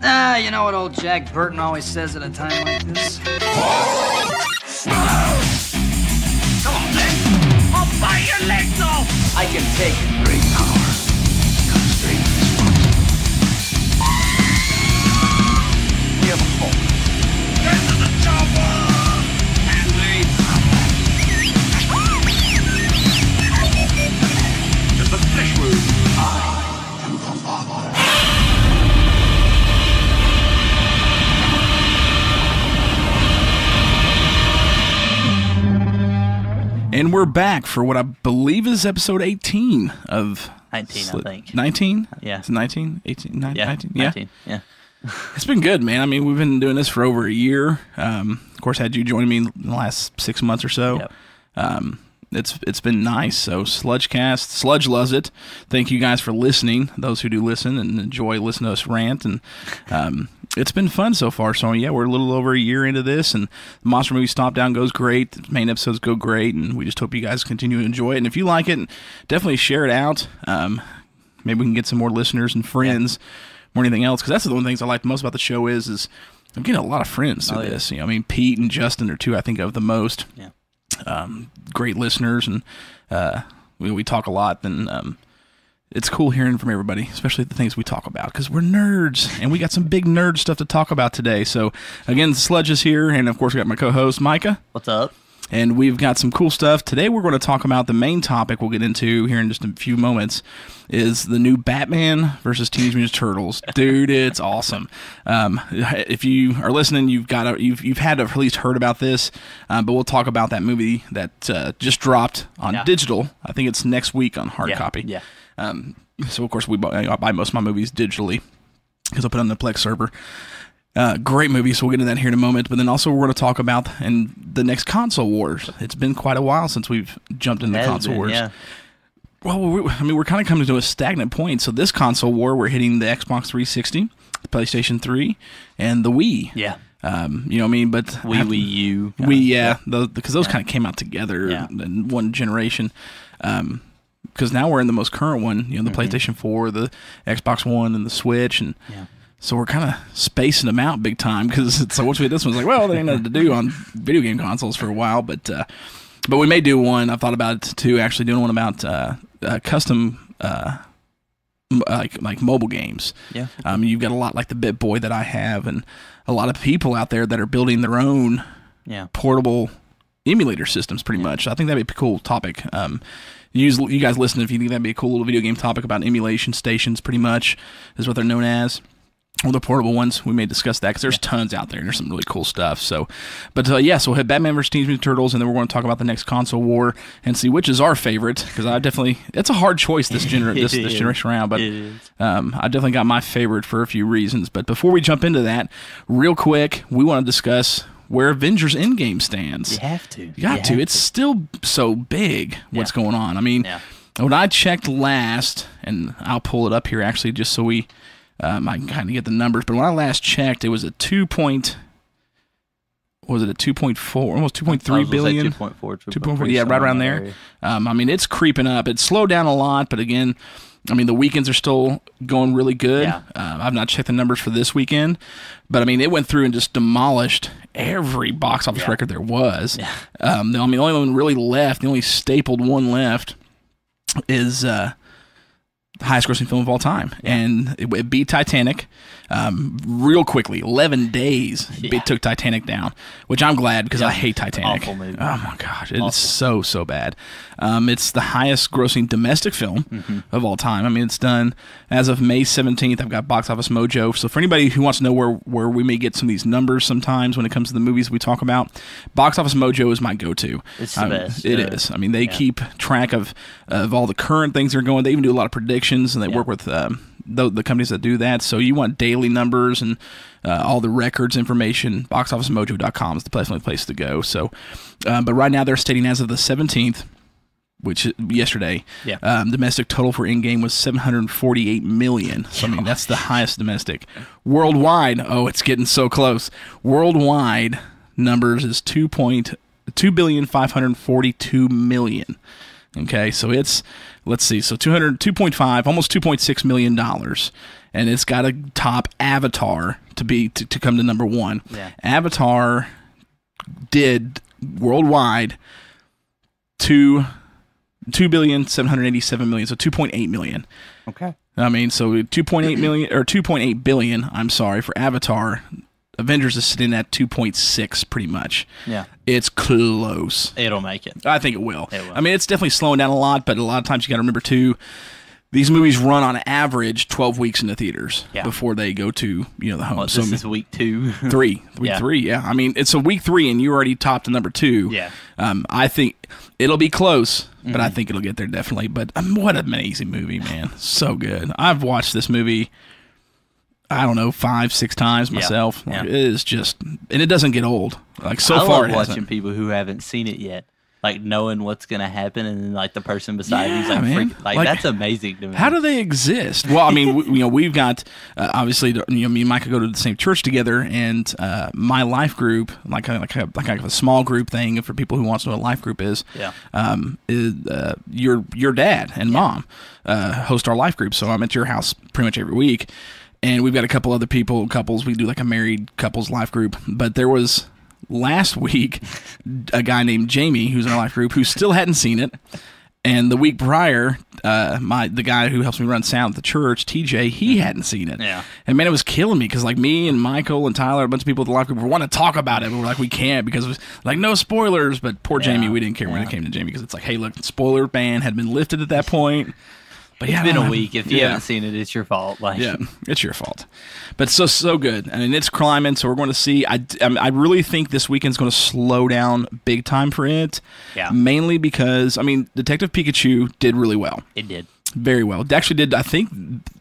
Ah, you know what old Jack Burton always says at a time like this? Come on, then. I'll bite your legs off. I can take it. Great power comes great responsibility. We have a fault. Get to the chopper! And leave. To the flesh wound. I am the father. And we're back for what I believe is episode 18 of... 19, I think. 19? Yeah. It's 19? 18? 19? Yeah, 19? 19. Yeah. It's been good, man. I mean, we've been doing this for over a year. Of course, had you join me in the last 6 months or so. Yep. It's been nice. So SludgeCast, Sludge loves it. Thank you guys for listening, those who do listen and enjoy listening to us rant. And it's been fun so far. So, yeah, we're a little over a year into this, and the Monster Movie Stomp Down goes great. The main episodes go great, and we just hope you guys continue to enjoy it. And if you like it, definitely share it out. Maybe we can get some more listeners and friends more than anything else, because that's the one of the things I like most about the show is I'm getting a lot of friends through this. You know, I mean, Pete and Justin are two I think of the most. Yeah. Great listeners, and we talk a lot, and it's cool hearing from everybody, especially the things we talk about, because we're nerds, and we got some big nerd stuff to talk about today. So, again, Sludge is here, and of course we got my co-host, Micah. What's up? And we've got some cool stuff. Today we're going to talk about the main topic we'll get into here in just a few moments is the new Batman Vs Teenage Mutant Turtles. Dude, it's awesome. If you are listening, you've had to have at least heard about this, but we'll talk about that movie that just dropped on digital. I think it's next week on hard copy. Yeah. So, of course, I buy most of my movies digitally because I put it on the Plex server. Great movie, so we'll get into that here in a moment. But then also we're going to talk about the next console wars. It's been quite a while since we've jumped into console wars. Yeah. Well, we're kind of coming to a stagnant point. So this console war, we're hitting the Xbox 360, the PlayStation 3, and the Wii. Yeah. You know what I mean? But Wii U. Because those kind of came out together in one generation. Because now we're in the most current one, you know, the PlayStation 4, the Xbox One, and the Switch, and so we're kind of spacing them out big time. Because so once we did this one, it's like, well, there ain't nothing to do on video game consoles for a while, but we may do one. I've thought about it too, actually doing one about custom like mobile games. Yeah. You've got a lot like the BitBoy that I have, and a lot of people out there that are building their own portable emulator systems, pretty much. I think that'd be a cool topic. You guys listen if you think that'd be a cool little video game topic about emulation stations, pretty much, is what they're known as. Or the portable ones, we may discuss that, because there's tons out there, and there's some really cool stuff. So, but so we'll hit Batman vs. Teenage Mutant Turtles, and then we're going to talk about the next console war and see which is our favorite, because it's a hard choice this generation around, but I definitely got my favorite for a few reasons. But before we jump into that, real quick, we want to discuss where Avengers Endgame stands. You have to. You got to. It's still so big what's going on. I mean, when I checked last, and I'll pull it up here actually just so I can kind of get the numbers, but when I last checked, it was a 2.4, almost 2.3 billion? 2.4, yeah, right around there. I mean, it's creeping up. It's slowed down a lot, but again, I mean, the weekends are still going really good. Yeah. I've not checked the numbers for this weekend, but I mean, it went through and just demolished every box office record there was. Yeah. I mean, the only one really left, the only stapled one left is the highest grossing film of all time. And it beat Titanic real quickly. 11 days it took Titanic down, which I'm glad, because I hate Titanic. Awful movie. Oh my gosh, it's so bad. It's the highest grossing domestic film of all time. I mean, it's done as of May 17th. I've got Box Office Mojo. So for anybody who wants to know where we may get some of these numbers sometimes when it comes to the movies we talk about, Box Office Mojo is my go-to. It's the best. It is. I mean, they keep track of all the current things that are going. They even do a lot of predictions, and they work with the companies that do that. So you want daily numbers and all the records information, boxofficemojo.com is definitely the place to go. So, but right now they're stating as of the 17th, which is yesterday, domestic total for Endgame was 748 million. So, I mean, that's the highest domestic. Worldwide, it's getting so close. Worldwide numbers is 2.542 million. Okay, so it's, let's see, so 2.5, almost $2.6 million, and it's got to top Avatar to come to number one. Yeah. Avatar did worldwide $2,787,000,000, so 2.8 million. Okay. I mean, so 2.8 billion. I'm sorry, for Avatar. Avengers is sitting at 2.6 pretty much. Yeah. It's close. It'll make it. I think it will. I mean, it's definitely slowing down a lot, but a lot of times you got to remember too, these movies run on average 12 weeks in the theaters before they go to, the home. Well, this is week 2. Week 3, yeah. I mean, it's a week 3 and you already topped the number 2. Yeah. I think it'll be close, but I think it'll get there definitely. But what an amazing movie, man. So good. I've watched this movie, I don't know, 5-6 times myself. Yeah. It is just, and it doesn't get old. Like so I far, love watching people who haven't seen it yet, like knowing what's gonna happen, and then like the person beside you's like, man. That's amazing to me. How do they exist? Well, I mean, we've got obviously, me and Mike go to the same church together, and my life group, like a small group thing for people who wants to know what a life group is. Yeah. Is your dad and mom host our life group, so I'm at your house pretty much every week. And we've got a couple other couples. We do like a married couples life group. But there was last week a guy named Jamie, who's in our life group, who still hadn't seen it. And the week prior, the guy who helps me run sound at the church, TJ, he hadn't seen it. Yeah. And man, it was killing me because like me and Michael and Tyler, a bunch of people at the life group, were wanting to talk about it, but we're like, we can't because it was like no spoilers. But poor Jamie, we didn't care when it came to Jamie because it's like, hey, look, the spoiler ban had been lifted at that point. But it's been a week. If you haven't seen it, it's your fault. Yeah, it's your fault. But so good. I mean, it's climbing, so we're going to see. I really think this weekend's going to slow down big time for it. Yeah. Mainly because, I mean, Detective Pikachu did really well. It did. Very well. It actually did, I think,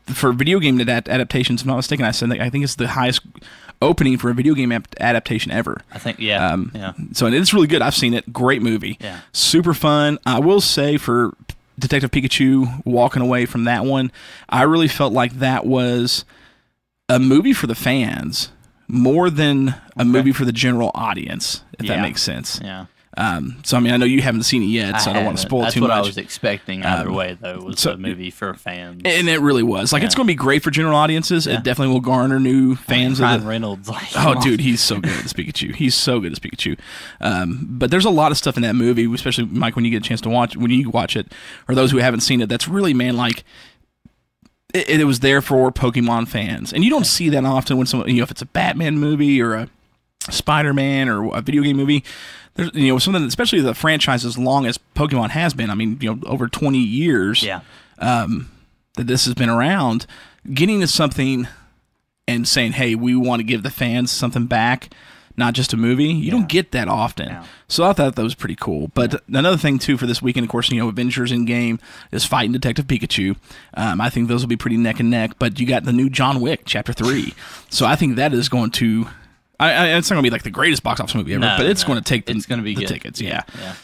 for video game adaptations, if I'm not mistaken, I think it's the highest opening for a video game adaptation ever. I think, yeah. So it's really good. I've seen it. Great movie. Yeah. Super fun. I will say for Detective Pikachu, walking away from that one, I really felt like that was a movie for the fans more than a movie for the general audience, if that makes sense. Yeah. So, I mean, I know you haven't seen it yet, so I don't want to spoil too much. That's what I was expecting either way, though, was a movie for fans. And it really was. Like, it's going to be great for general audiences. It definitely will garner new fans. Ryan Reynolds. Dude, he's so good as Pikachu. He's so good as Pikachu. But there's a lot of stuff in that movie, especially, Mike, when you get a chance to watch it, or those who haven't seen it, that's really, man, like, it was there for Pokemon fans. And you don't see that often when someone, if it's a Batman movie or a Spider-Man or a video game movie. There's, something, especially the franchise as long as Pokemon has been. I mean, over 20 years that this has been around. Getting to something and saying, hey, we want to give the fans something back, not just a movie. You don't get that often. Yeah. So I thought that was pretty cool. But another thing, too, for this weekend, of course, Avengers Endgame is fighting Detective Pikachu. I think those will be pretty neck and neck. But you got the new John Wick, Chapter 3. So I think that is going to... it's not going to be like the greatest box office movie ever, but it's going to take the tickets,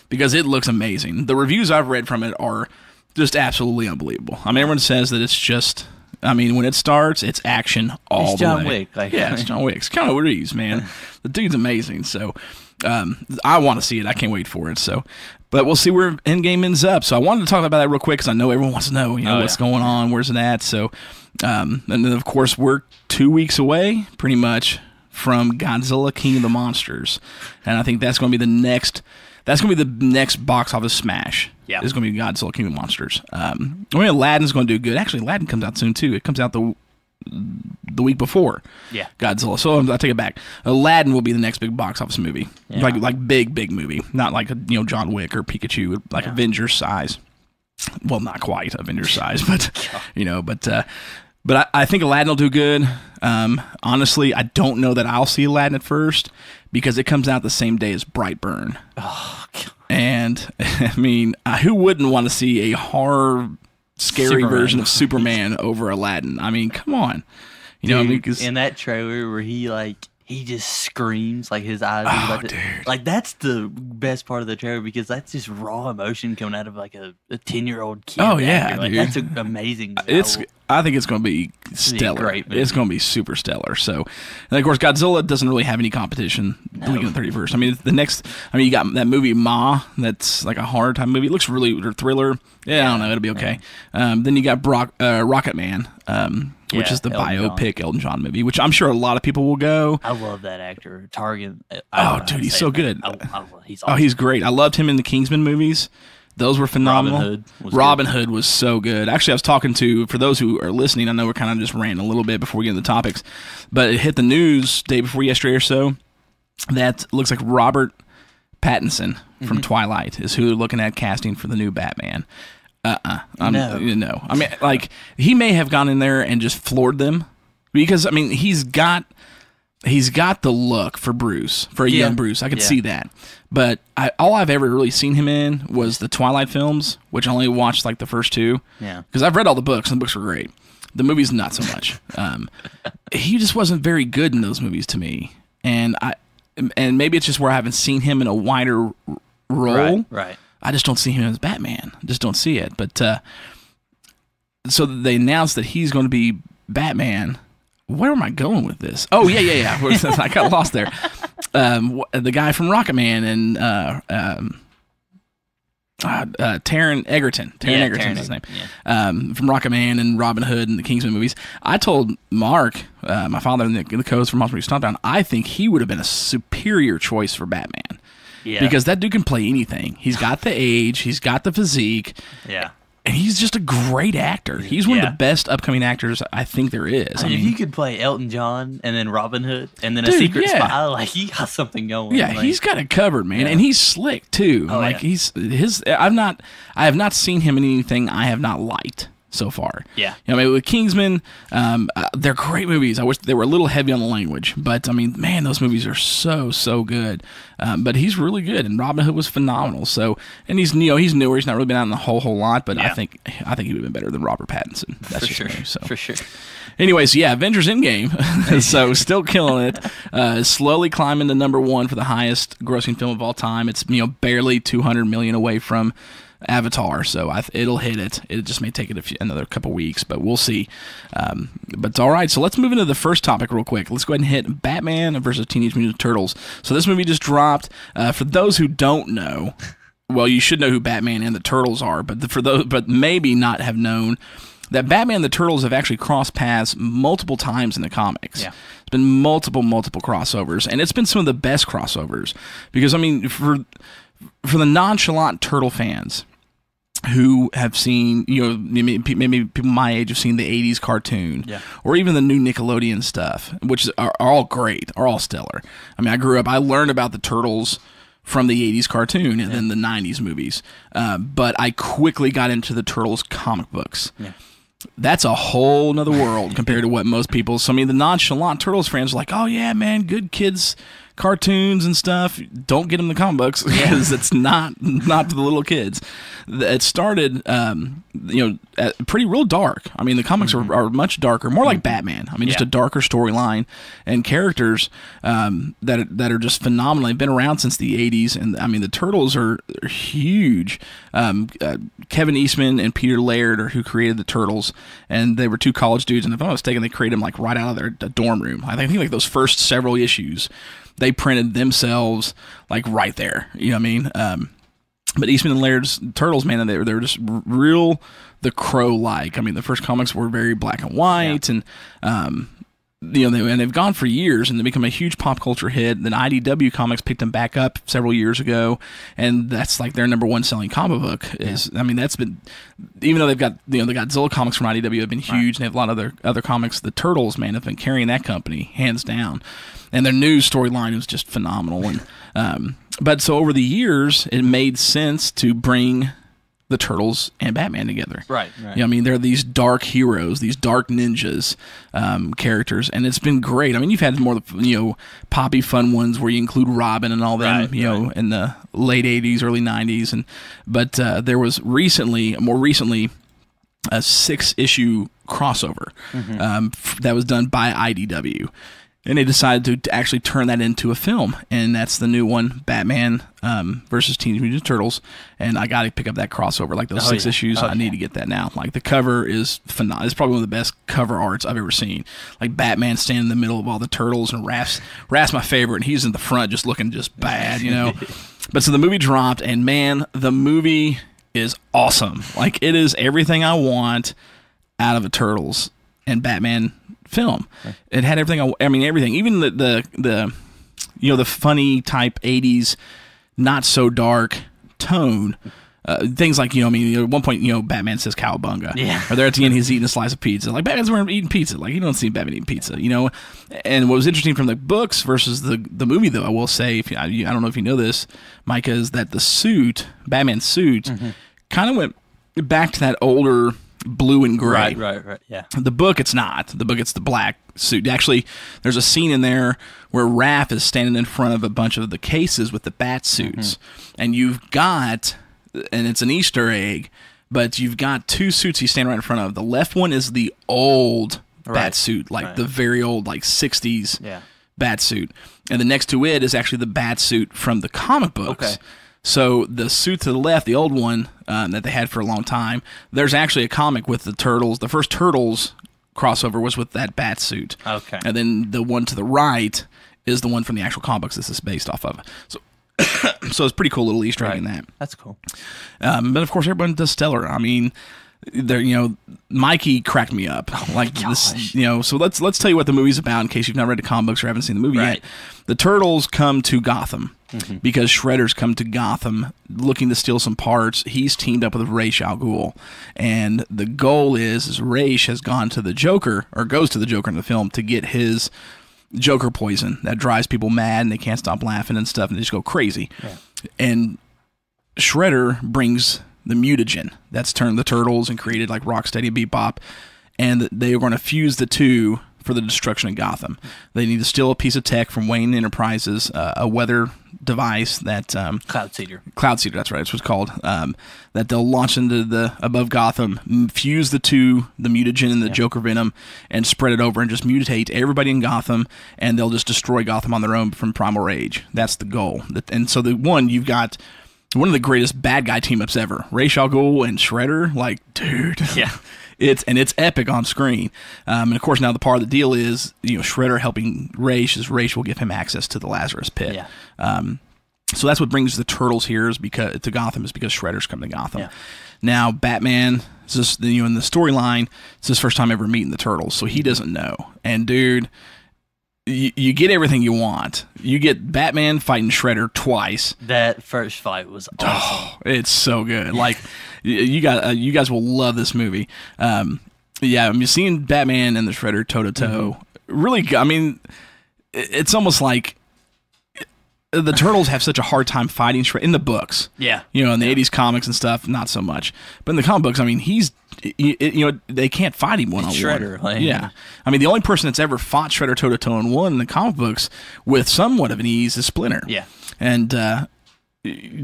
because it looks amazing. The reviews I've read from it are just absolutely unbelievable. I mean, everyone says that it's just, when it starts, it's action all the way. It's John Wick. It's John Wick. It's kind of Reeves, man. The dude's amazing. So I want to see it. I can't wait for it. So, but we'll see where Endgame ends up. So I wanted to talk about that real quick because I know everyone wants to know, what's going on, where's it at. So, and then of course we're 2 weeks away, pretty much, from Godzilla King of the Monsters. And I think that's going to be the next box office smash. Yeah. It's going to be Godzilla King of the Monsters. Aladdin's going to do good. Actually, Aladdin comes out soon too. It comes out the week before Godzilla. So I take it back. Aladdin will be the next big box office movie. Yeah. Like big movie. Not like John Wick or Pikachu, like Avengers size. Well, not quite Avengers size, but but I think Aladdin will do good. Honestly, I don't know that I'll see Aladdin at first because it comes out the same day as Brightburn. Oh, God. And, who wouldn't want to see a horror, scary version of Superman over Aladdin? I mean, come on. Dude, in that trailer where he he just screams like his eyes. Dude. Like that's the best part of the trailer because that's just raw emotion coming out of like a 10-year-old kid. Oh yeah, like, dude. that's amazing. I think it's going to be stellar. Great movie. It's going to be super stellar. So, and of course, Godzilla doesn't really have any competition the week of the 31st. I mean, you got that movie Ma. That's like a horror type movie. It looks really or thriller. Yeah, I don't know. It'll be okay. Then you got Rocket Man, which is the biopic Elton John movie, which I'm sure a lot of people will go. I love that actor, Target. Dude, he's so good. He's awesome. He's great. I loved him in the Kingsman movies. Those were phenomenal. Robin Hood was so good. Actually, I was talking to, for those who are listening, I know we're kind of just ranting a little bit before we get into the topics, but it hit the news day before yesterday or so that looks like Robert Pattinson from Twilight is who they're looking at casting for the new Batman. No. I mean, like, he may have gone in there and just floored them because, I mean, he's got the look for Bruce, for a young Bruce. I could see that. But all I've ever really seen him in was the Twilight films, which I only watched like the first two. Yeah. Because I've read all the books, and the books were great. The movies, not so much. He just wasn't very good in those movies to me. And maybe it's just where I haven't seen him in a wider role. Right. I just don't see him as Batman. I just don't see it. But so they announced that he's going to be Batman. Where am I going with this? Oh, yeah. I got lost there. The guy from Rocket Man and Taron Egerton. Taron Egerton's his name. Yeah. From Rocket Man and Robin Hood and the Kingsman movies. I told Mark, my father and the co-host from Monster Movie Stompdown, I think he would have been a superior choice for Batman. Yeah. Because that dude can play anything. He's got the age. He's got the physique. Yeah. And he's just a great actor. He's one of the best upcoming actors I think there is. I mean, if you could play Elton John and then Robin Hood and then a secret spy, like he got something going. Yeah, he's got it covered, man, and he's slick too. I have not seen him in anything I have not liked so far. Yeah. I mean, with Kingsman, they're great movies. I wish they were a little heavy on the language, but I mean, man, those movies are so good. But he's really good, and Robin Hood was phenomenal. So, and he's newer. He's not really been out in the whole lot, but I think he would have been better than Robert Pattinson. That's for sure. Anyways, Avengers Endgame. So still killing it. Slowly climbing to number 1 for the highest grossing film of all time. It's barely 200 million away from Avatar, so it'll hit it. It just may take it another couple weeks, but we'll see. But it's all right. So let's move into the first topic real quick. Let's go ahead and hit Batman versus Teenage Mutant Turtles. So this movie just dropped. For those who don't know, well, you should know who Batman and the Turtles are, but maybe not have known that Batman and the Turtles have actually crossed paths multiple times in the comics. Yeah. It's been multiple crossovers, and it's been some of the best crossovers because, I mean, for the nonchalant Turtle fans who have seen, maybe people my age have seen the 80s cartoon or even the new Nickelodeon stuff, which are all great, are all stellar. I mean, I learned about the Turtles from the 80s cartoon and then the 90s movies, but I quickly got into the Turtles comic books. Yeah. That's a whole nother world compared to what most people. So, I mean, the nonchalant Turtles fans are like, oh, yeah, man, good kids cartoons and stuff. Don't get them the comic books because it's not for the little kids. It started, pretty real dark. I mean, the comics are much darker, more like Batman. I mean, just a darker storyline and characters that are just phenomenal. They've been around since the 80s, and I mean, the Turtles are huge. Kevin Eastman and Peter Laird are who created the Turtles, and they were two college dudes, and if I'm not mistaken, they created them like right out of their dorm room. I think like those first several issues, they printed themselves like right there. You know what I mean? But Eastman and Laird's Turtles, man, they were just real The Crow-like. I mean, the first comics were very black and white, and they've gone for years, and they become a huge pop culture hit. Then IDW Comics picked them back up several years ago, and that's like their number 1 selling comic book. I mean, that's been, even though they've got the Godzilla comics from IDW have been huge, and they have a lot of other comics. The Turtles, man, have been carrying that company hands down, and their news storyline was just phenomenal. And but so over the years, it made sense to bring the Turtles and Batman together. Right. I mean, they're these dark heroes, these dark ninjas characters, and it's been great. I mean, you've had more, poppy fun ones where you include Robin and all them, in the late 80s, early 90s. But there was more recently, a 6-issue crossover that was done by IDW. And they decided to actually turn that into a film, and that's the new one, Batman versus Teenage Mutant Ninja Turtles. And I got to pick up that crossover, like those 6 issues. I need to get that now. Like the cover is phenomenal. It's probably one of the best cover arts I've ever seen. Like Batman standing in the middle of all the turtles, and Raph's my favorite, and he's in the front just looking just bad, you know. But so the movie dropped, and man, the movie is awesome. Like it is everything I want out of a Turtles and Batman film. It had everything. I mean, everything. Even the the funny type 80s, not so dark tone. Things like, at one point, Batman says cowabunga. Yeah. Or there at the end, he's eating a slice of pizza. Like, Batman's eating pizza. Like, you don't see Batman eating pizza, And what was interesting from the books versus the movie, though, I will say, I don't know if you know this, Micah, is that the suit, Batman's suit, kind of went back to that older blue and gray. Right, yeah. The book, it's not. The book, it's the black suit. Actually, there's a scene in there where Raph is standing in front of a bunch of the cases with the bat suits. And you've got... and it's an Easter egg, but you've got 2 suits he's standing right in front of. The left one is the old bat suit, like the very old, like 60s bat suit. And the next to it is actually the bat suit from the comic books. Okay. So the suit to the left, the old one that they had for a long time, there's actually a comic with the Turtles. The first Turtles crossover was with that bat suit. Okay. And then the one to the right is the one from the actual comic books this is based off of. So it's pretty cool little Easter egg in that. That's cool. But of course, everyone does stellar. I mean, Mikey cracked me up. Like this, So let's tell you what the movie's about in case you've not read the comic books or haven't seen the movie yet. The Turtles come to Gotham because Shredder's come to Gotham looking to steal some parts. He's teamed up with Ra's al Ghul, and the goal is Ra's has gone to the Joker, or goes to the Joker in the film, to get his Joker poison that drives people mad and they can't stop laughing and stuff and they just go crazy. Yeah. And Shredder brings the mutagen that's turned the Turtles and created like Rocksteady and Bebop, and they are going to fuse the two for the destruction of Gotham. They need to steal a piece of tech from Wayne Enterprises, a weather device that Cloud Seeder, that's right, it's what's called, that they'll launch into the above Gotham, fuse the two, the mutagen and the Joker venom, and spread it over and just mutate everybody in Gotham, and they'll just destroy Gotham on their own from Primal Rage. That's the goal. And so you've got one of the greatest bad guy team-ups ever. Ra's al Ghul and Shredder, like, dude. Yeah. It's epic on screen. And of course, now the part of the deal is, Shredder helping Ra's, as Ra's will give him access to the Lazarus Pit. Yeah. So that's what brings the Turtles here to Gotham, is because Shredder's coming to Gotham. Yeah. Now, Batman, is just, in the storyline, it's his first time ever meeting the Turtles, so he doesn't know. And dude, you get everything you want. You get Batman fighting Shredder twice. That first fight was awesome. Oh, it's so good. Like, you guys will love this movie. Seeing Batman and the Shredder toe to toe. Really, I mean, it's almost like the Turtles have such a hard time fighting Shredder in the books. Yeah, in the '80s comics and stuff, not so much. But in the comic books, I mean, they can't fight him one-on-one. Shredder, I mean, the only person that's ever fought Shredder toe-to-toe and won in the comic books with somewhat of an ease is Splinter. Yeah. And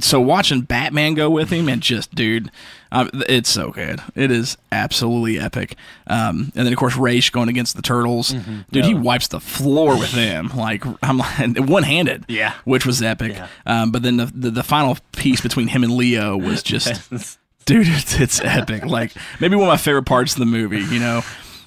so watching Batman go with him, and just, dude, it's so good. It is absolutely epic. And then, of course, Ra's going against the Turtles. Dude, he wipes the floor with them. Like, I'm like, one-handed. Yeah. Which was epic. Yeah. But then the final piece between him and Leo was just... Dude, it's epic. Like, maybe one of my favorite parts of the movie,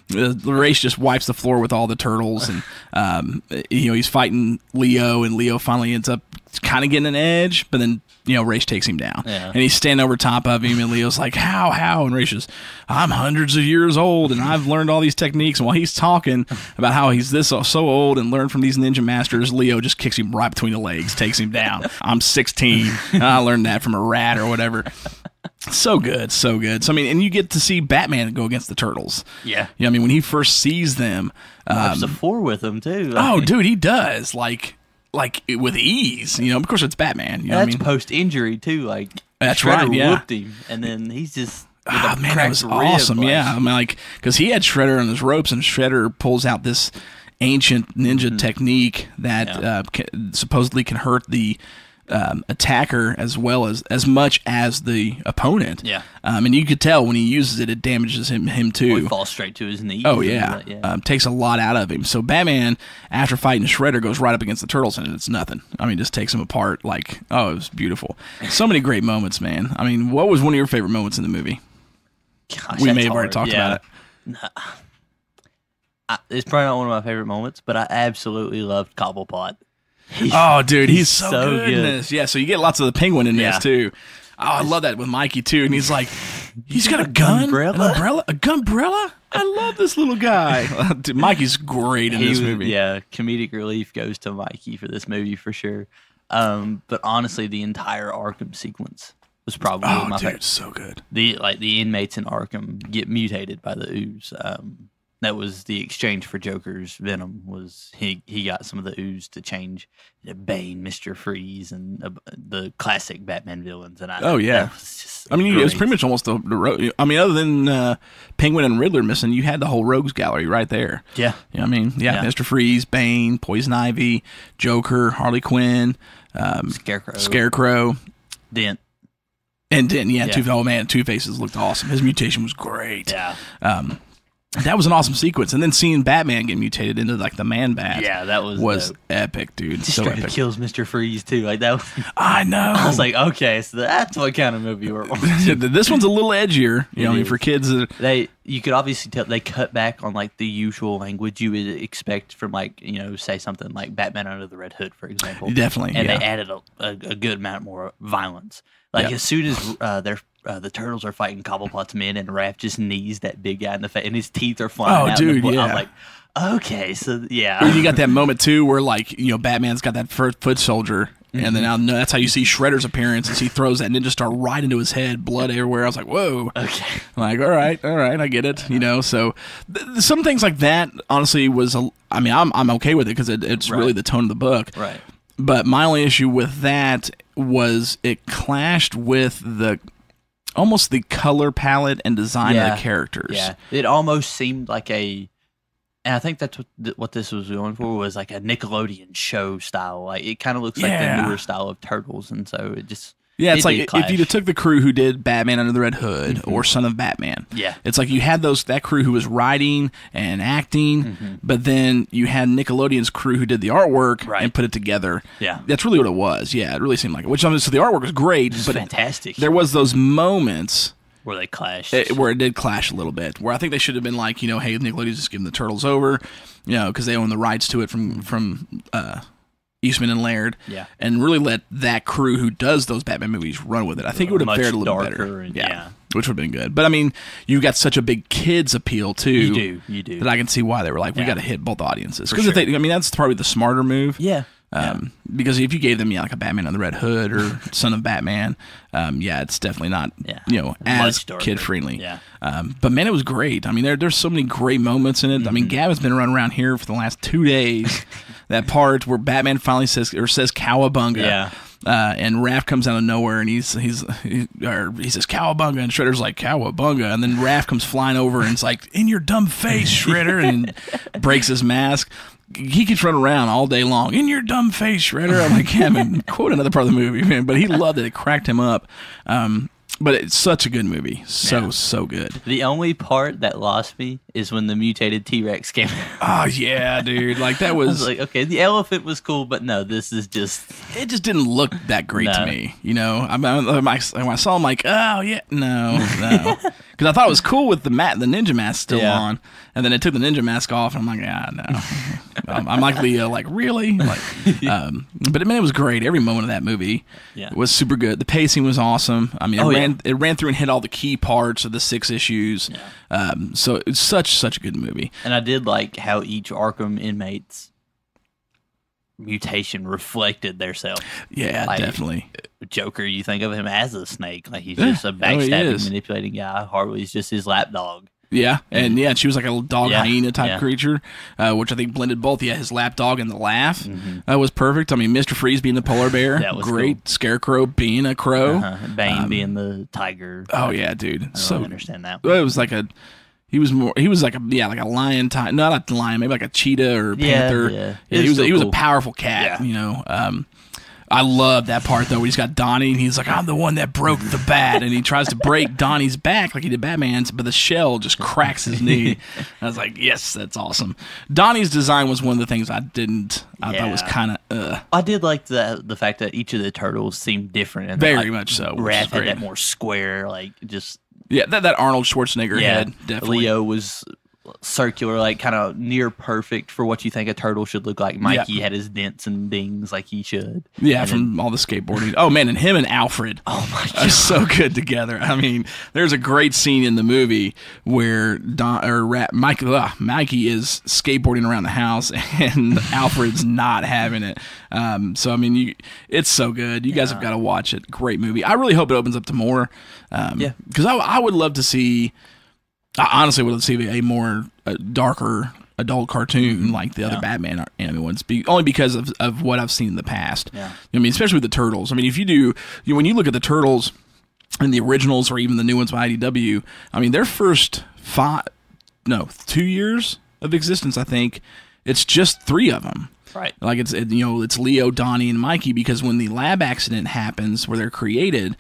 The Ra's just wipes the floor with all the Turtles, and he's fighting Leo, and Leo finally ends up kind of getting an edge, but then Ra's takes him down, and he's standing over top of him, and Leo's like, how? And Ra's just, I'm hundreds of years old, and I've learned all these techniques. And while he's talking about how he's so old and learned from these ninja masters, Leo just kicks him right between the legs, takes him down. I'm 16, and I learned that from a rat or whatever. So good, so good. So I mean, and you get to see Batman go against the Turtles. Yeah. I mean, when he first sees them, wipes the floor with them too. Dude, he does like with ease. Of course, it's Batman. That's post injury too. Like, that's Shredder right. Yeah. Whooped him, and then he's just. Oh man, that was awesome. Yeah, I mean, because he had Shredder on his ropes, and Shredder pulls out this ancient ninja technique that supposedly can hurt the attacker as much as the opponent. Yeah. And you could tell when he uses it, it damages him too. Well, he falls straight to his knees. Oh, yeah. Takes a lot out of him. So Batman, after fighting Shredder, goes right up against the Turtles, and it's nothing. I mean, just takes him apart. Like, oh, it was beautiful. So many great moments, man. I mean, what was one of your favorite moments in the movie? Gosh, We may have already talked about it. It's probably not one of my favorite moments, but I absolutely loved Cobblepot. Oh, dude, he's so so good in this. Yeah, so you get lots of the penguin in this, too. Oh, I love that with Mikey, too. And he's like, he's got a gun? An umbrella? A gunbrella? I love this little guy. Dude, Mikey's great in this movie. Yeah, comedic relief goes to Mikey for this movie for sure. But honestly, the entire Arkham sequence was probably my favorite. So good. The inmates in Arkham get mutated by the ooze. That was the exchange for Joker's venom. Was he got some of the ooze to change Bane, Mr. Freeze, and the classic Batman villains. And it was pretty much almost the I mean, other than Penguin and Riddler missing, you had the whole Rogues Gallery right there. Yeah. You know what I mean? Yeah, Mr. Freeze, Bane, Poison Ivy, Joker, Harley Quinn, Scarecrow, Dent. And Dent, Two Faces looked awesome. His mutation was great. Yeah. That was an awesome sequence, and then seeing Batman get mutated into like the Man-Bat, that was epic, dude. Just so epic. Kills Mr. Freeze too, like that. I know. I was like, okay, so that's what kind of movie we're watching. This one's a little edgier, you know. I mean, for kids, you could obviously tell they cut back on like the usual language you would expect from like say something like Batman Under the Red Hood, for example. Definitely, and they added a good amount more violence. Like as soon as the Turtles are fighting Cobblepot's men, and Raph just knees that big guy in the face, and his teeth are flying out. Dude, I'm like, okay, so You got that moment too where like Batman's got that foot soldier, and then that's how you see Shredder's appearance, as he throws that ninja star right into his head, blood everywhere. I was like, whoa. Okay. Like, all right, I get it. So some things like that honestly I'm okay with it because it's really the tone of the book. Right. But my only issue with that was it clashed with almost the color palette and design of the characters. Yeah, it almost seemed like and I think that's what this was going for, was like a Nickelodeon show style. Like it kind of looks like the newer style of Turtles, and so it just it's like if you took the crew who did Batman Under the Red Hood or Son of Batman, it's like you had that crew who was writing and acting, but then you had Nickelodeon's crew who did the artwork and put it together. Yeah, that's really what it was. Yeah, it really seemed like it. So the artwork was great, but fantastic. There was those moments where they clashed, where it did clash a little bit. Where I think they should have been like, hey, Nickelodeon's just giving the Turtles over, because they own the rights to it from Eastman and Laird, and really let that crew who does those Batman movies run with it. I think it would have fared a little better. Which would have been good. But I mean, you got such a big kids appeal too. You do. That I can see why they were like, we got to hit both audiences. Because that's probably the smarter move. Yeah. Because if you gave them like a Batman on the Red Hood or Son of Batman, it's definitely not as kid friendly. Yeah. But man, it was great. I mean, there's so many great moments in it. I mean, Gavin's been running around here for the last 2 days. That part where Batman finally says "Cowabunga," and Raph comes out of nowhere and he says "Cowabunga," and Shredder's like "Cowabunga," and then Raph comes flying over and it's like, "In your dumb face, Shredder," and breaks his mask. He keeps running around all day long. "In your dumb face, Shredder." I'm like, Kevin, quote another part of the movie, man. But he loved it. It cracked him up. But it's such a good movie. So good. The only part that lost me is when the mutated T-Rex came out. Oh, yeah, dude. Like, that was... I was like, okay, the elephant was cool, but no, this is just... It just didn't look that great to me, when I saw him, like, oh, yeah, no. Because I thought it was cool with the ninja mask still on, and then it took the ninja mask off, and I'm like, no. I'm like Leo, like, really? Like, but, it was great. Every moment of that movie was super good. The pacing was awesome. I mean, it ran through and hit all the key parts of the 6 issues. So it's such a good movie. And I did like how each Arkham inmate's mutation reflected their self. Yeah, like, definitely. Joker, you think of him as a snake. Like he's just a backstabbing, manipulating guy. Harley's just his lapdog. Yeah, and she was like a dog hyena type creature, which I think blended both. Yeah, his lapdog and the laugh was perfect. I mean, Mr. Freeze being the polar bear, that was great. Cool. Scarecrow being a crow, Bane being the tiger. Oh yeah, dude. I don't really understand that. It was like he was like a lion type, not a lion, maybe like a cheetah or a panther. Yeah. He was a powerful cat. I love that part though. Where he's got Donnie, and he's like, "I'm the one that broke the bat," and he tries to break Donnie's back like he did Batman's, but the shell just cracks his knee. I was like, "Yes, that's awesome." Donnie's design was one of the things I thought was kind of. I did like the fact that each of the turtles seemed different. And very much so. Raph had that more square, just. Yeah, that Arnold Schwarzenegger head, definitely. Leo was circular, like kind of near perfect for what you think a turtle should look like. Mikey had his dents and dings like he should. Yeah, and from all the skateboarding. Oh man, and him and Alfred. Oh my god, are so good together. I mean, there's a great scene in the movie where Mikey is skateboarding around the house and Alfred's not having it. So I mean, it's so good. You guys have got to watch it. Great movie. I really hope it opens up to more. Because I would love to see. I honestly would love to see a more darker adult cartoon like the other Batman anime ones, only because of what I've seen in the past. Yeah. I mean, especially with the Turtles. I mean, if you do, when you look at the Turtles and the originals or even the new ones by IDW, I mean, their first 2 years of existence, I think, it's just 3 of them. Right. Like it's Leo, Donnie, and Mikey, because when the lab accident happens where they're created,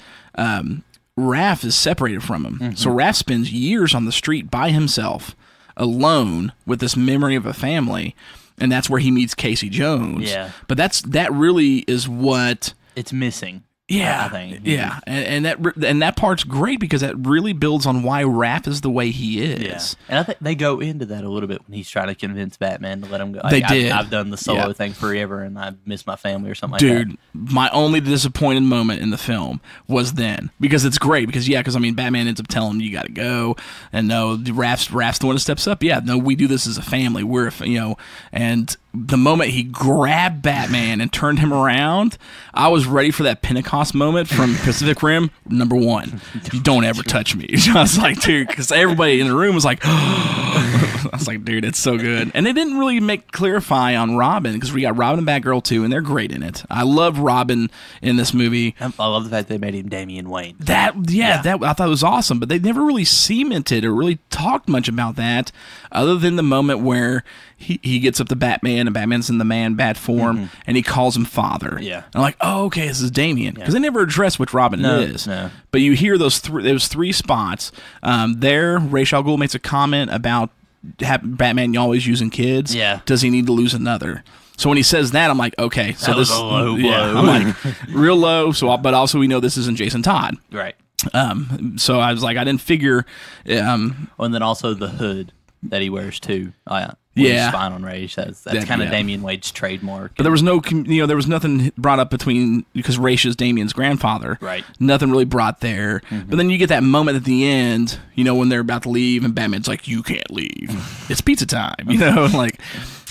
Raph is separated from him. Mm-hmm. So Raph spends years on the street by himself, alone, with this memory of a family, and that's where he meets Casey Jones. Yeah. But that really is what it's missing. Yeah, I think. Yeah, and that part's great because that really builds on why Raph is the way he is. Yeah. And I think they go into that a little bit when he's trying to convince Batman to let him go. They did. I've done the solo thing forever, and I miss my family or something Dude, like that. My only disappointed moment in the film was then, because it's great. Because I mean, Batman ends up telling him you got to go, and no, Raph's the one that steps up. Yeah, no, we do this as a family. We're and the moment he grabbed Batman and turned him around, I was ready for that Pentecost moment from Pacific Rim. Number 1, you don't ever touch me. I was like, dude, because everybody in the room was like, I was like, dude, it's so good. And they didn't really clarify on Robin, because we got Robin and Batgirl too, and they're great in it. I love Robin in this movie. I love the fact they made him Damian Wayne. That I thought was awesome, but they never really cemented or really talked much about that, other than the moment where he gets up to Batman, and Batman's in the Man-Bat form, and he calls him father. Yeah. And I'm like, oh, okay, this is Damian. Because they never address which Robin it is. No. But you hear those 3 spots. There, Ra's al Ghul makes a comment about Batman always using kids. Yeah. Does he need to lose another? So when he says that, I'm like, okay. So that was a low blow. I'm like, real low. But also we know this isn't Jason Todd. Right. So I was like, I didn't figure. And then also the hood that he wears too. He's fine on Rage. That's kind of Damian Wade's trademark. But there was there was nothing brought up because Raish is Damian's grandfather. Right. Nothing really brought there. But then you get that moment at the end, when they're about to leave, and Batman's like, "You can't leave. It's pizza time."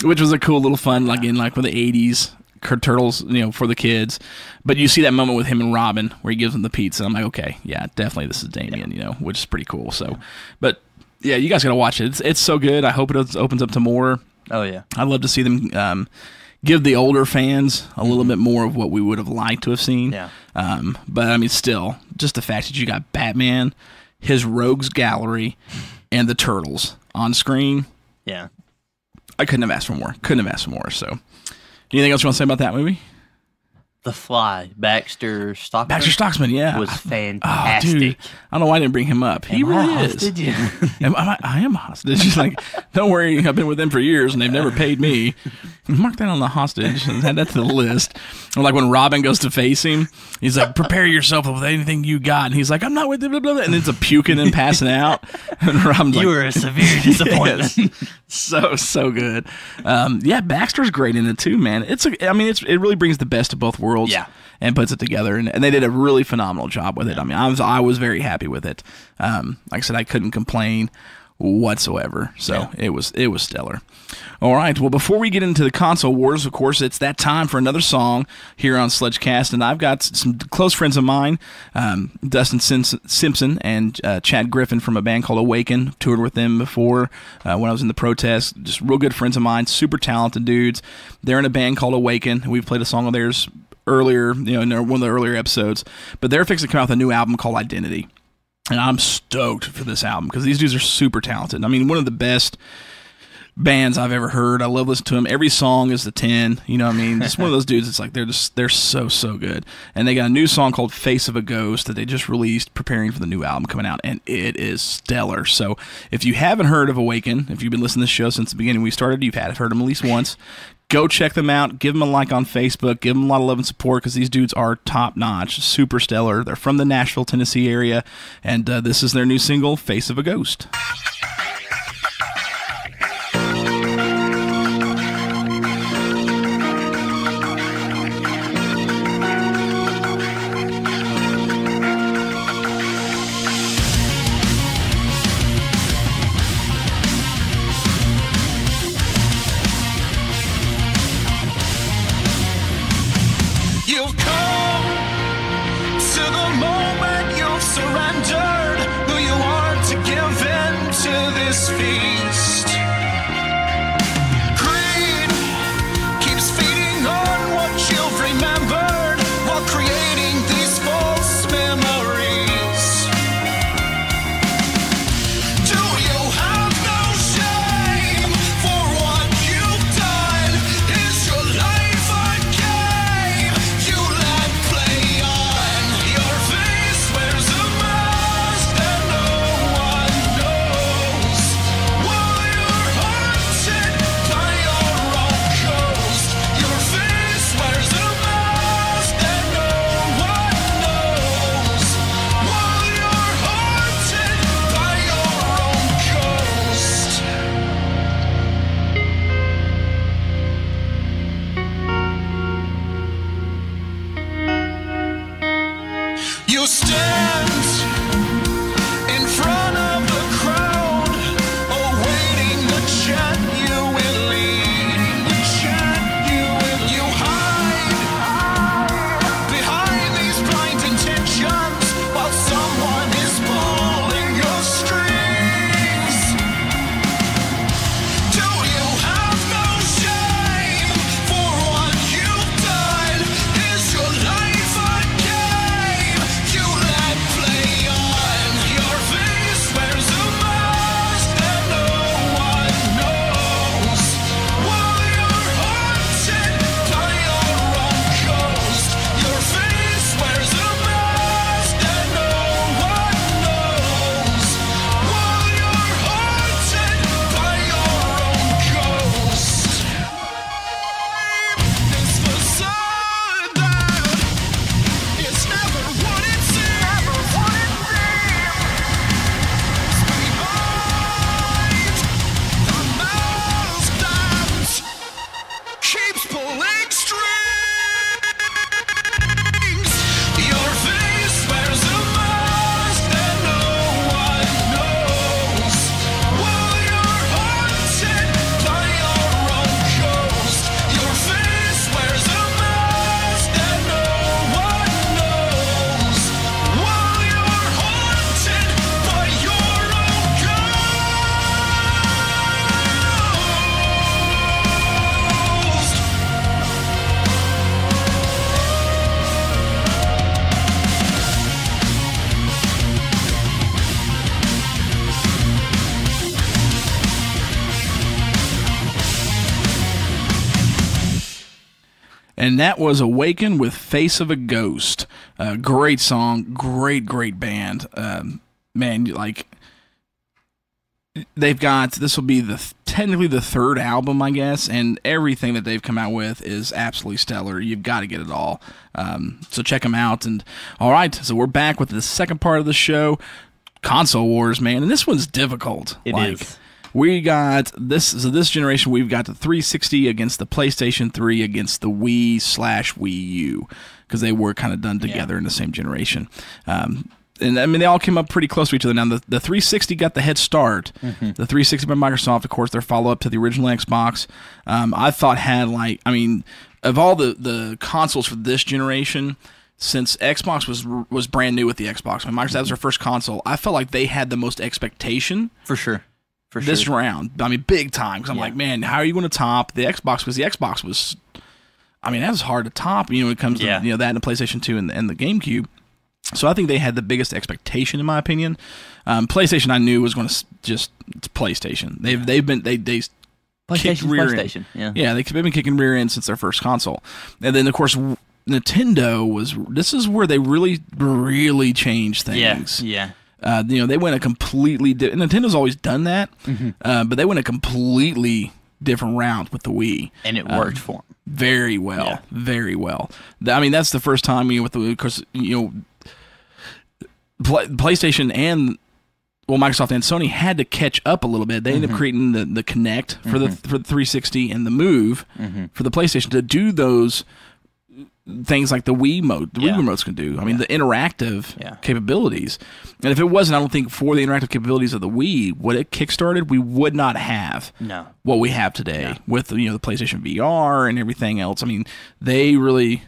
Which was a cool little fun, with the '80s Turtles, for the kids. But you see that moment with him and Robin where he gives them the pizza. I'm like, okay, yeah, definitely this is Damian, which is pretty cool. So, but. Yeah, you guys got to watch it. It's so good. I hope it opens up to more. Oh, yeah. I'd love to see them give the older fans a little bit more of what we would have liked to have seen. Yeah. But, I mean, still, just the fact that you got Batman, his Rogues Gallery, and the Turtles on screen. Yeah. I couldn't have asked for more. So, anything else you want to say about that movie? The Fly, Baxter Stockman. Baxter Stockman, yeah, was fantastic. Oh, dude. I don't know why I didn't bring him up. He really is. Did you? I am hostage. He's like, don't worry, I've been with them for years and they've never paid me. Mark that on the hostage. Add that to the list. Or like when Robin goes to face him, he's like, prepare yourself with anything you got. And he's like, I'm not with blah, blah, blah. And it's a puking and passing out. And Robin's you were a severe disappointment. Yes. So good. Yeah, Baxter's great in it too, man. It really brings the best of both worlds. Yeah. And puts it together, and they did a really phenomenal job with it. I mean, I was very happy with it. Like I said, I couldn't complain whatsoever. So it was stellar. All right. Well, before we get into the console wars, of course, it's that time for another song here on SludgeCast, and I've got some close friends of mine, Dustin Simpson and Chad Griffin from a band called Awaken. Toured with them before when I was in the protest. Just real good friends of mine, super talented dudes. They're in a band called Awaken. We've played a song of theirs earlier, in one of the earlier episodes, but they're fixing to come out with a new album called Identity, and I'm stoked for this album because these dudes are super talented. I mean, one of the best bands I've ever heard. I love listening to them. Every song is a 10. You know what I mean? Just one of those dudes. It's like they're so good. And they got a new song called Face of a Ghost that they just released, preparing for the new album coming out, and it is stellar. So if you haven't heard of Awaken, if you've been listening to this show since the beginning we started, you've heard them at least once. Go check them out. Give them a like on Facebook. Give them a lot of love and support because these dudes are top notch, super stellar. They're from the Nashville, Tennessee area, and this is their new single, Face of a Ghost. You've come to the moment you've surrendered who you are to give in to this feast. Greed keeps feeding on what you've remembered while creating these false memories. Do you have no shame for what you've done? Is your life a game you let play on? Your face wears a mask that no one knows, while you're haunted by your own ghost. Your face wears a mask that no one knows, while you're haunted by your own ghost. You stand in front of the crowd, awaiting the genuinely. You hide behind these blind intentions while someone is pulling your strings. Do you have no shame for what you've done? Is your life a game you let play on? Your face wears a mask that no one knows, while you're haunted by your own ghost. Your face wears a mask that no one knows, while you're haunted by your own ghost. This facade that is never what it seems. Behind the mask that keeps pulling strings. Your face wears a mask that no one knows, while you're haunted by your own ghost. Your face wears a mask that no one knows, while you're haunted by your own ghost. And that was Awaken with Face of a Ghost. Great song, great band. Man, like, they've got, this will be technically the third album, I guess, and everything that they've come out with is absolutely stellar. You've got to get it all. So check them out. And all right, so we're back with the second part of the show, Console Wars, man, and this one's difficult. It is. We got this generation. We've got the 360 against the PlayStation 3 against the Wii/Wii U, because they were kind of done together in the same generation. And I mean, they all came up pretty close to each other. Now, the 360 got the head start. The 360 by Microsoft, of course, their follow-up to the original Xbox. I thought had, like, I mean, of all the consoles for this generation, since Xbox was brand new with the Xbox, when Microsoft was their first console, I felt like they had the most expectation. For sure. This round. I mean, big time. Because I'm like, man, how are you going to top the Xbox? Because the Xbox was, I mean, that was hard to top, when it comes to, that and the PlayStation 2 and the GameCube. So I think they had the biggest expectation, in my opinion. PlayStation, I knew was going to it's PlayStation. They kicked rear PlayStation. end. Yeah, they've been kicking rear end since their first console. And then, of course, Nintendo this is where they really, really changed things. Yeah. They went a completely Nintendo's always done that, but they went a completely different route with the Wii. And it worked for them. Very well. Very well. I mean, that's the first time with the Wii, because, PlayStation and Microsoft and Sony had to catch up a little bit. They ended up creating the Kinect for the 360 and the Move for the PlayStation to do those things like the Wii remotes can do. I mean, the interactive capabilities. And if it wasn't, I don't think, for the interactive capabilities of the Wii, what it kickstarted, we would not have what we have today with the PlayStation VR and everything else. I mean, they really...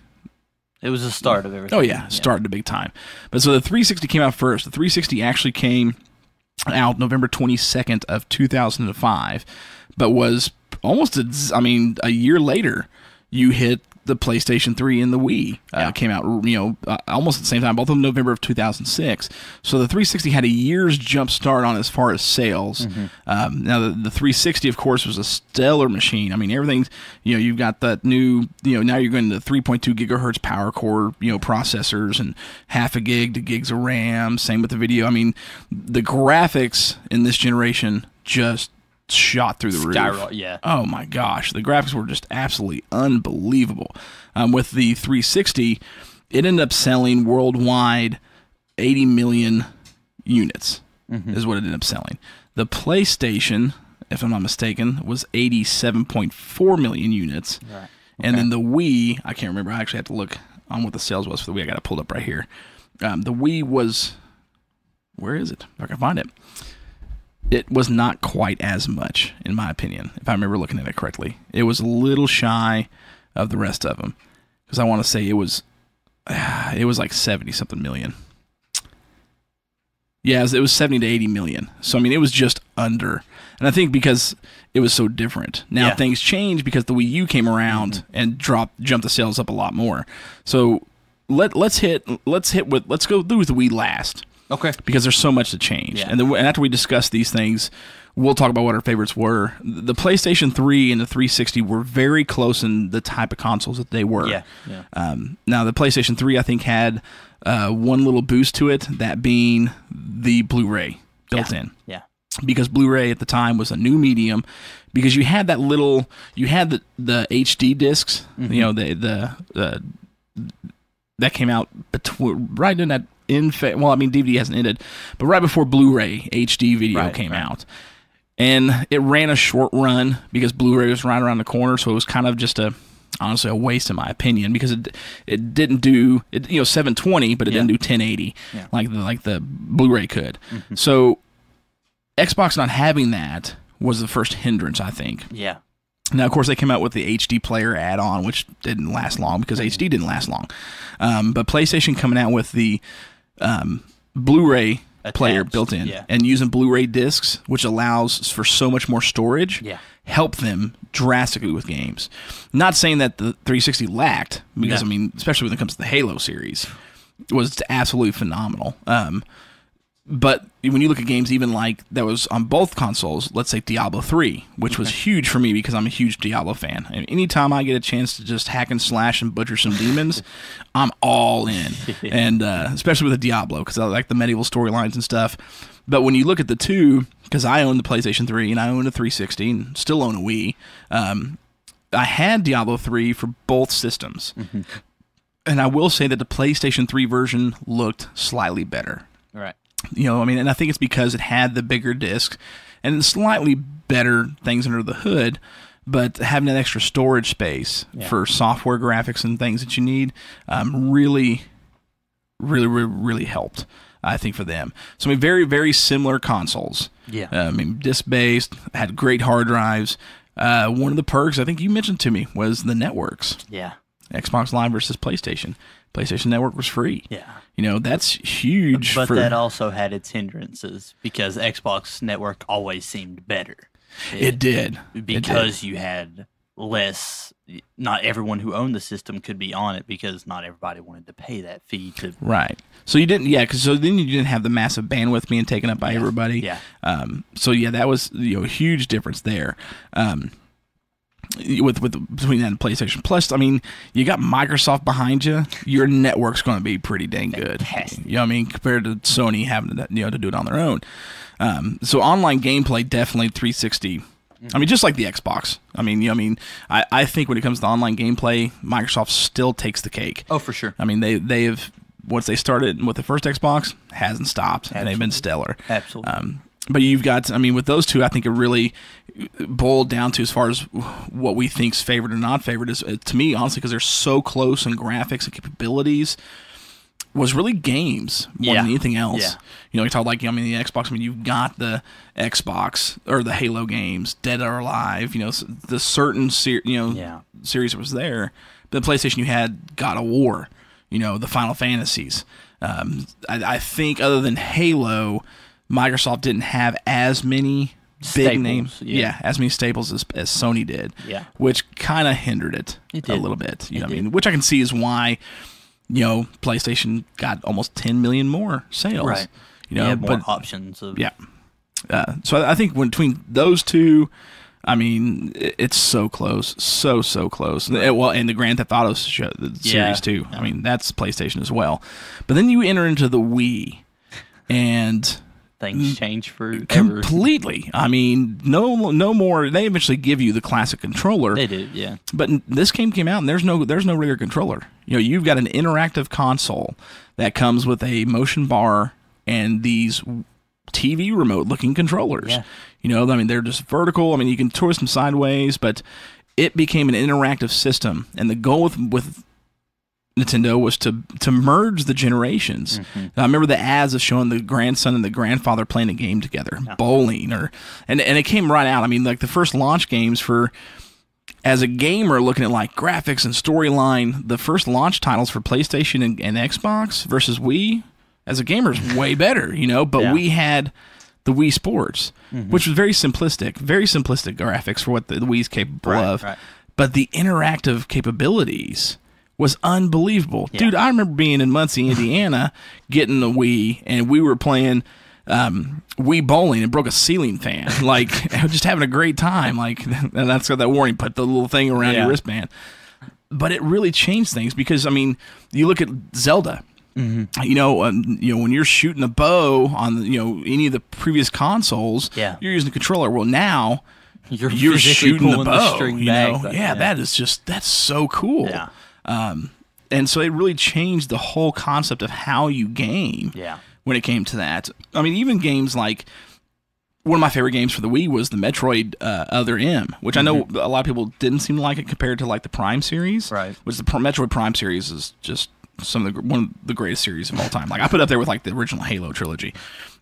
It was the start of everything. Oh, yeah. Started big time. But so the 360 came out first. The 360 actually came out November 22nd of 2005, but was almost, a year later, you hit the PlayStation 3 and the Wii came out, almost at the same time, both of them November of 2006. So the 360 had a year's jump start on as far as sales. Now the 360, of course, was a stellar machine. I mean, everything's, you've got that new, now you're going to 3.2 gigahertz power core, processors and half a gig to gigs of RAM. Same with the video. I mean, the graphics in this generation just shot through the roof. Yeah. Oh my gosh, the graphics were just absolutely unbelievable. With the 360, it ended up selling worldwide 80 million units is what it ended up selling. The PlayStation, if I'm not mistaken, was 87.4 million units. Right. Okay. And then the Wii, I can't remember. I actually have to look on what the sales was for the Wii. I got it pulled up right here. The Wii was, where is it? If I can find it. It was not quite as much, in my opinion, if I remember looking at it correctly. It was a little shy of the rest of them, because I want to say it was like 70-something million. Yeah, it was 70 to 80 million. So, I mean, it was just under. And I think because it was so different. Now, things changed because the Wii U came around and jumped the sales up a lot more. So, let's go through with the Wii last. Okay. Because there's so much to change. Yeah. And after we discuss these things, we'll talk about what our favorites were. The PlayStation 3 and the 360 were very close in the type of consoles that they were. Yeah. Now, the PlayStation 3, I think, had one little boost to it, that being the Blu-ray built in. Yeah. Because Blu-ray at the time was a new medium, because you had that little, the HD discs, that came out right in that, DVD hasn't ended, but right before Blu-ray HD video came out. And it ran a short run because Blu-ray was right around the corner, so it was kind of just honestly a waste in my opinion, because it didn't do 720, but it didn't do 1080 like the Blu-ray could. So Xbox not having that was the first hindrance, I think. Yeah. Now, of course, they came out with the HD player add-on, which didn't last long because HD didn't last long. But PlayStation coming out with the Blu-ray player built in and using Blu-ray discs, which allows for so much more storage, help them drastically with games. Not saying that the 360 lacked, because, I mean, especially when it comes to the Halo series, it was absolutely phenomenal. But when you look at games even like that was on both consoles, let's say Diablo 3, which was huge for me because I'm a huge Diablo fan. And anytime I get a chance to just hack and slash and butcher some demons, I'm all in. And especially with the Diablo, because I like the medieval storylines and stuff. But when you look at the two, because I own the PlayStation 3 and I own a 360 and still own a Wii, I had Diablo 3 for both systems. And I will say that the PlayStation 3 version looked slightly better. Right. And I think it's because it had the bigger disc and slightly better things under the hood, but having that extra storage space for software graphics and things that you need really helped, I think, for them. So, I mean, very, very similar consoles. Yeah. I mean, disc-based, had great hard drives. One of the perks, I think you mentioned to me, was the networks. Yeah. Xbox Live versus PlayStation. PlayStation Network was free. Yeah. That's huge. But that also had its hindrances because Xbox Network always seemed better. It did. Because you had less, not everyone who owned the system could be on it because not everybody wanted to pay that fee to. Right. So you didn't, because so then you didn't have the massive bandwidth being taken up by everybody. Yeah. So that was a huge difference there. with between that and PlayStation Plus, I mean, you got Microsoft behind you. Your network's going to be pretty dang good. Fantastic. You know what I mean? Compared to Sony having to, to do it on their own. So online gameplay definitely 360. I mean, just like the Xbox. I mean, I think when it comes to online gameplay, Microsoft still takes the cake. Oh, for sure. I mean, they have, once they started with the first Xbox, hasn't stopped, and they've been stellar. Absolutely. But you've got, I mean, with those two, I think it really boiled down to, as far as what we think's favored or not favored, is, to me, honestly, because they're so close in graphics and capabilities, was really games more than anything else. Yeah. You know, you talk like, the Xbox. I mean, you've got the Xbox or the Halo games, Dead or Alive. The certain series that was there. But the PlayStation, you had God of War. The Final Fantasies. I think other than Halo, Microsoft didn't have as many big names, as many staples as Sony did, which kind of hindered it a little bit. You know what I mean? Which I can see is why, PlayStation got almost 10 million more sales. Right. More options. So I think between those two, I mean, it's so close, so close. Right. Well, and the Grand Theft Auto series too. I mean, that's PlayStation as well. But then you enter into the Wii, and things change forever. Completely. I mean, no more. They eventually give you the classic controller. They do, yeah. But this game came out, and there's no regular controller. You've got an interactive console that comes with a motion bar and these TV remote-looking controllers. Yeah. I mean, they're just vertical. I mean, you can twist them sideways, but it became an interactive system. And the goal with Nintendo was to merge the generations. I remember the ads of showing the grandson and the grandfather playing a game together, bowling, and it came right out. I mean, like the first launch games as a gamer looking at like graphics and storyline, the first launch titles for PlayStation and Xbox versus Wii, as a gamer, is way better, but we had the Wii Sports, which was very simplistic graphics for what the Wii's capable of. Right. But the interactive capabilities was unbelievable. Yeah. Dude, I remember being in Muncie, Indiana, getting the Wii, and we were playing Wii bowling and broke a ceiling fan. Like, just having a great time. Like, and that's got that warning, put the little thing around your wristband. But it really changed things because, I mean, you look at Zelda. When you're shooting a bow on any of the previous consoles, you're using a controller. Well, now you're shooting the bow. That's so cool. Yeah. And so it really changed the whole concept of how you game. Yeah. When it came to that, I mean, even games like, one of my favorite games for the Wii was the Metroid Other M, which I know a lot of people didn't seem to like it compared to like the Prime series. Right. Which the Metroid Prime series is just one of the greatest series of all time. Like, I put it up there with like the original Halo trilogy.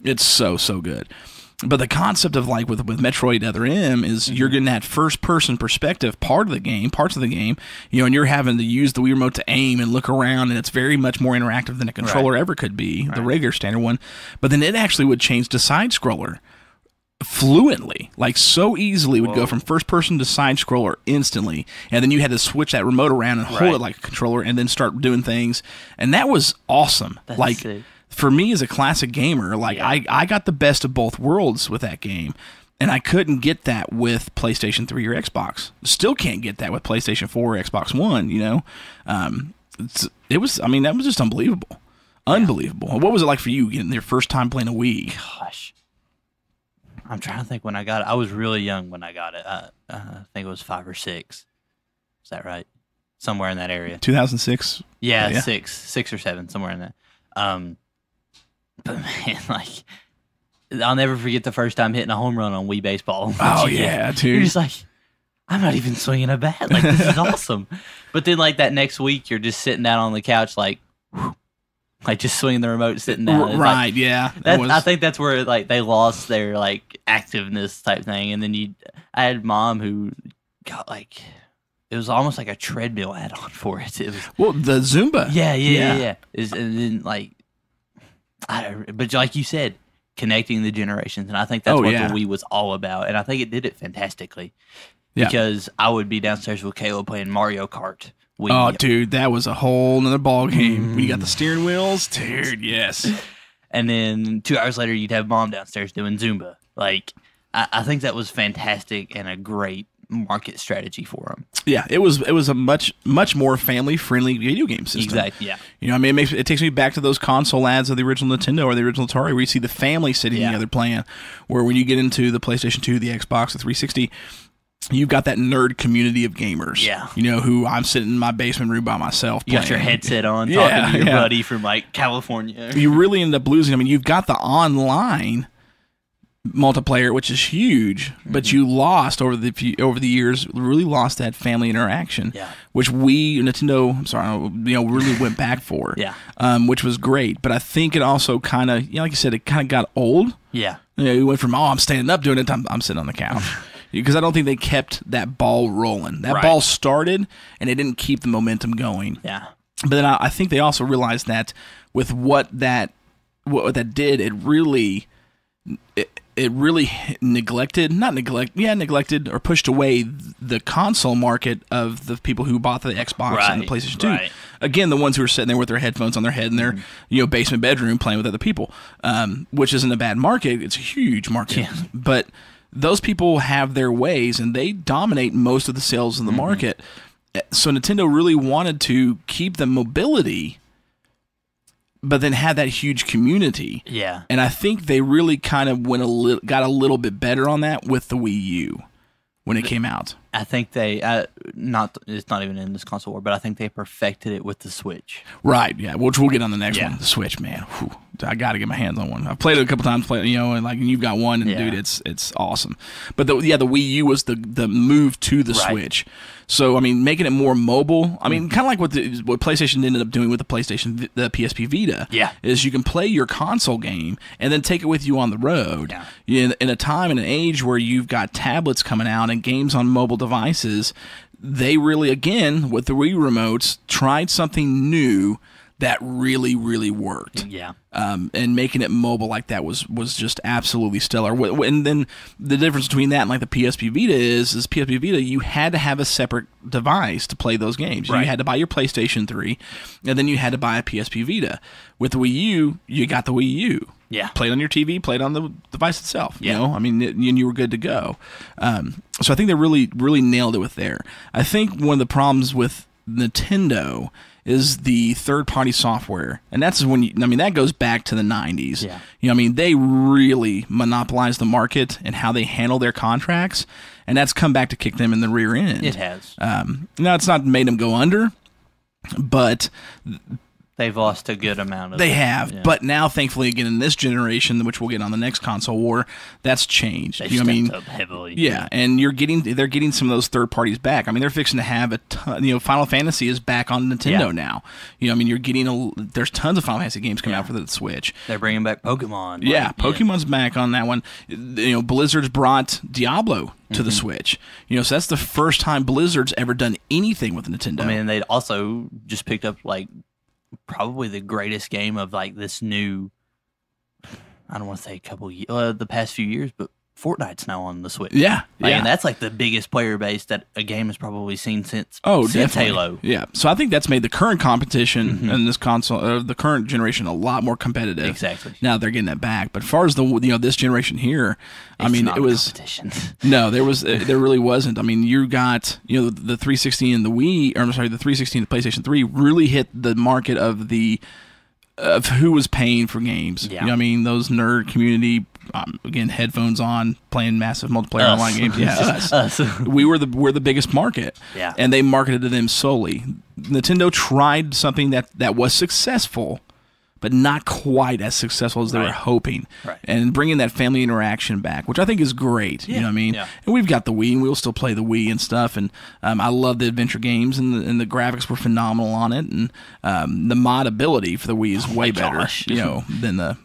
It's so good. But the concept of like with Metroid Other M is you're getting that first person perspective parts of the game, and you're having to use the Wii remote to aim and look around, and it's very much more interactive than a controller ever could be, the regular standard one. But then it actually would change to side scroller fluently, like so easily would go from first person to side scroller instantly, and then you had to switch that remote around and hold it like a controller and then start doing things, and that was awesome. That's like sick. For me as a classic gamer, like I got the best of both worlds with that game, and I couldn't get that with PlayStation 3 or Xbox. Still can't get that with PlayStation 4 or Xbox One. That was just unbelievable. What was it like for you getting your first time playing a Wii? Gosh. I'm trying to think when I got it. I was really young when I got it. I think it was 5 or 6. Is that right? Somewhere in that area. 2006? Yeah, 6 or 7, somewhere in that. But man, like, I'll never forget the first time hitting a home run on Wii Baseball. Oh, yeah, dude. You're just like, I'm not even swinging a bat. Like, this is awesome. But then, like, that next week, you're just sitting down on the couch, like, whew, like just swinging the remote, sitting down. Right, like, yeah. I think that's where like they lost their like activeness type thing. And then I had mom who got like, it was almost like a treadmill add-on for it. It was, the Zumba. Yeah. And then like, but like you said, connecting the generations, and I think that's what the Wii was all about. And I think it did it fantastically. Yeah. Because I would be downstairs with Caleb playing Mario Kart. Oh, dude, that was a whole nother ball game. When you got the steering wheels, dude, yes. And then 2 hours later, you'd have mom downstairs doing Zumba. Like, I think that was fantastic and a great market strategy for them. Yeah, it was a much more family friendly video game system. Exactly. Yeah. You know, I mean, it takes me back to those console ads of the original Nintendo or the original Atari, where you see the family sitting together playing. Where when you get into the PlayStation 2, the Xbox, the 360, you've got that nerd community of gamers. Yeah. You know, who I'm sitting in my basement room by myself. You got your headset on, talking to your buddy from like California. You really end up losing. I mean, you've got the online multiplayer, which is huge, but you lost over the years. Really lost that family interaction, which Nintendo, really went back for. Which was great. But I think it also kind of, like you said, it kind of got old. Yeah, you went from I'm standing up doing it, I'm sitting on the couch. Because I don't think they kept that ball rolling. That ball started, and it didn't keep the momentum going. Yeah. But then I think they also realized that with what that did, it really neglected or pushed away the console market of the people who bought the Xbox and the PlayStation 2. Right. Again, the ones who are sitting there with their headphones on their head in their basement bedroom playing with other people, which isn't a bad market. It's a huge market. Yeah. But those people have their ways, and they dominate most of the sales in the market. So Nintendo really wanted to keep the mobility, but then had that huge community. Yeah. And I think they really kind of got a little bit better on that with the Wii U when it came out. I think they it's not even in this console war, but I think they perfected it with the Switch. Right, yeah, which we'll get on the next one. The Switch, man. Whew, I got to get my hands on one. I've played it a couple times, and you've got one, and dude, it's awesome. But the Wii U was the move to the Switch. So I mean, making it more mobile. I mean, kind of like what PlayStation ended up doing with the PSP Vita. Yeah, is you can play your console game and then take it with you on the road. Yeah. In a time and an age where you've got tablets coming out and games on mobile devices, they really, again, with the Wii remotes, tried something new that really, really worked. Yeah. And making it mobile like that was just absolutely stellar. And then the difference between that and like the PSP Vita is PSP Vita, you had to have a separate device to play those games. Right. You had to buy your PlayStation 3, and then you had to buy a PSP Vita. With the Wii U, you got the Wii U. Yeah. Played on your TV, played on the device itself. Yeah. You know, I mean, you were good to go. So I think they really, really nailed it with there. I think one of the problems with Nintendo is the third-party software, and that's when that goes back to the 90s. Yeah. They really monopolized the market and how they handle their contracts, and that's come back to kick them in the rear end. It has. Now, it's not made them go under, but they've lost a good amount of They have, but now, thankfully, again, in this generation, which we'll get on the next console war, that's changed. They stepped up heavily. Yeah, and they're getting some of those third parties back. I mean, they're fixing to have a ton. Final Fantasy is back on Nintendo now. You're getting there's tons of Final Fantasy games coming out for the Switch. They're bringing back Pokemon. Yeah, Pokemon's back on that one. Blizzard's brought Diablo to the Switch. So that's the first time Blizzard's ever done anything with Nintendo. I mean, they also just picked up probably the greatest game of this new, I don't want to say the past few years, but Fortnite's now on the Switch. Yeah. And that's the biggest player base that a game has probably seen since Halo. Yeah. So I think that's made the current competition in this console, the current generation, a lot more competitive. Exactly. Now they're getting that back. But as far as this generation here, it was competition. No, there really wasn't. I mean, you got the 360 and the Wii, or I'm sorry, the 360 and the PlayStation 3 really hit the market of who was paying for games. Yeah. Those nerd community, again, headphones on, playing massive multiplayer online games. Yeah, us. We're the biggest market. Yeah. And they marketed to them solely. Nintendo tried something that was successful, but not quite as successful as they were hoping. Right. And bringing that family interaction back, which I think is great. Yeah. You know what I mean? Yeah. And we've got the Wii, and we'll still play the Wii and stuff. And I love the adventure games, and the graphics were phenomenal on it. And the modability for the Wii is way better, than the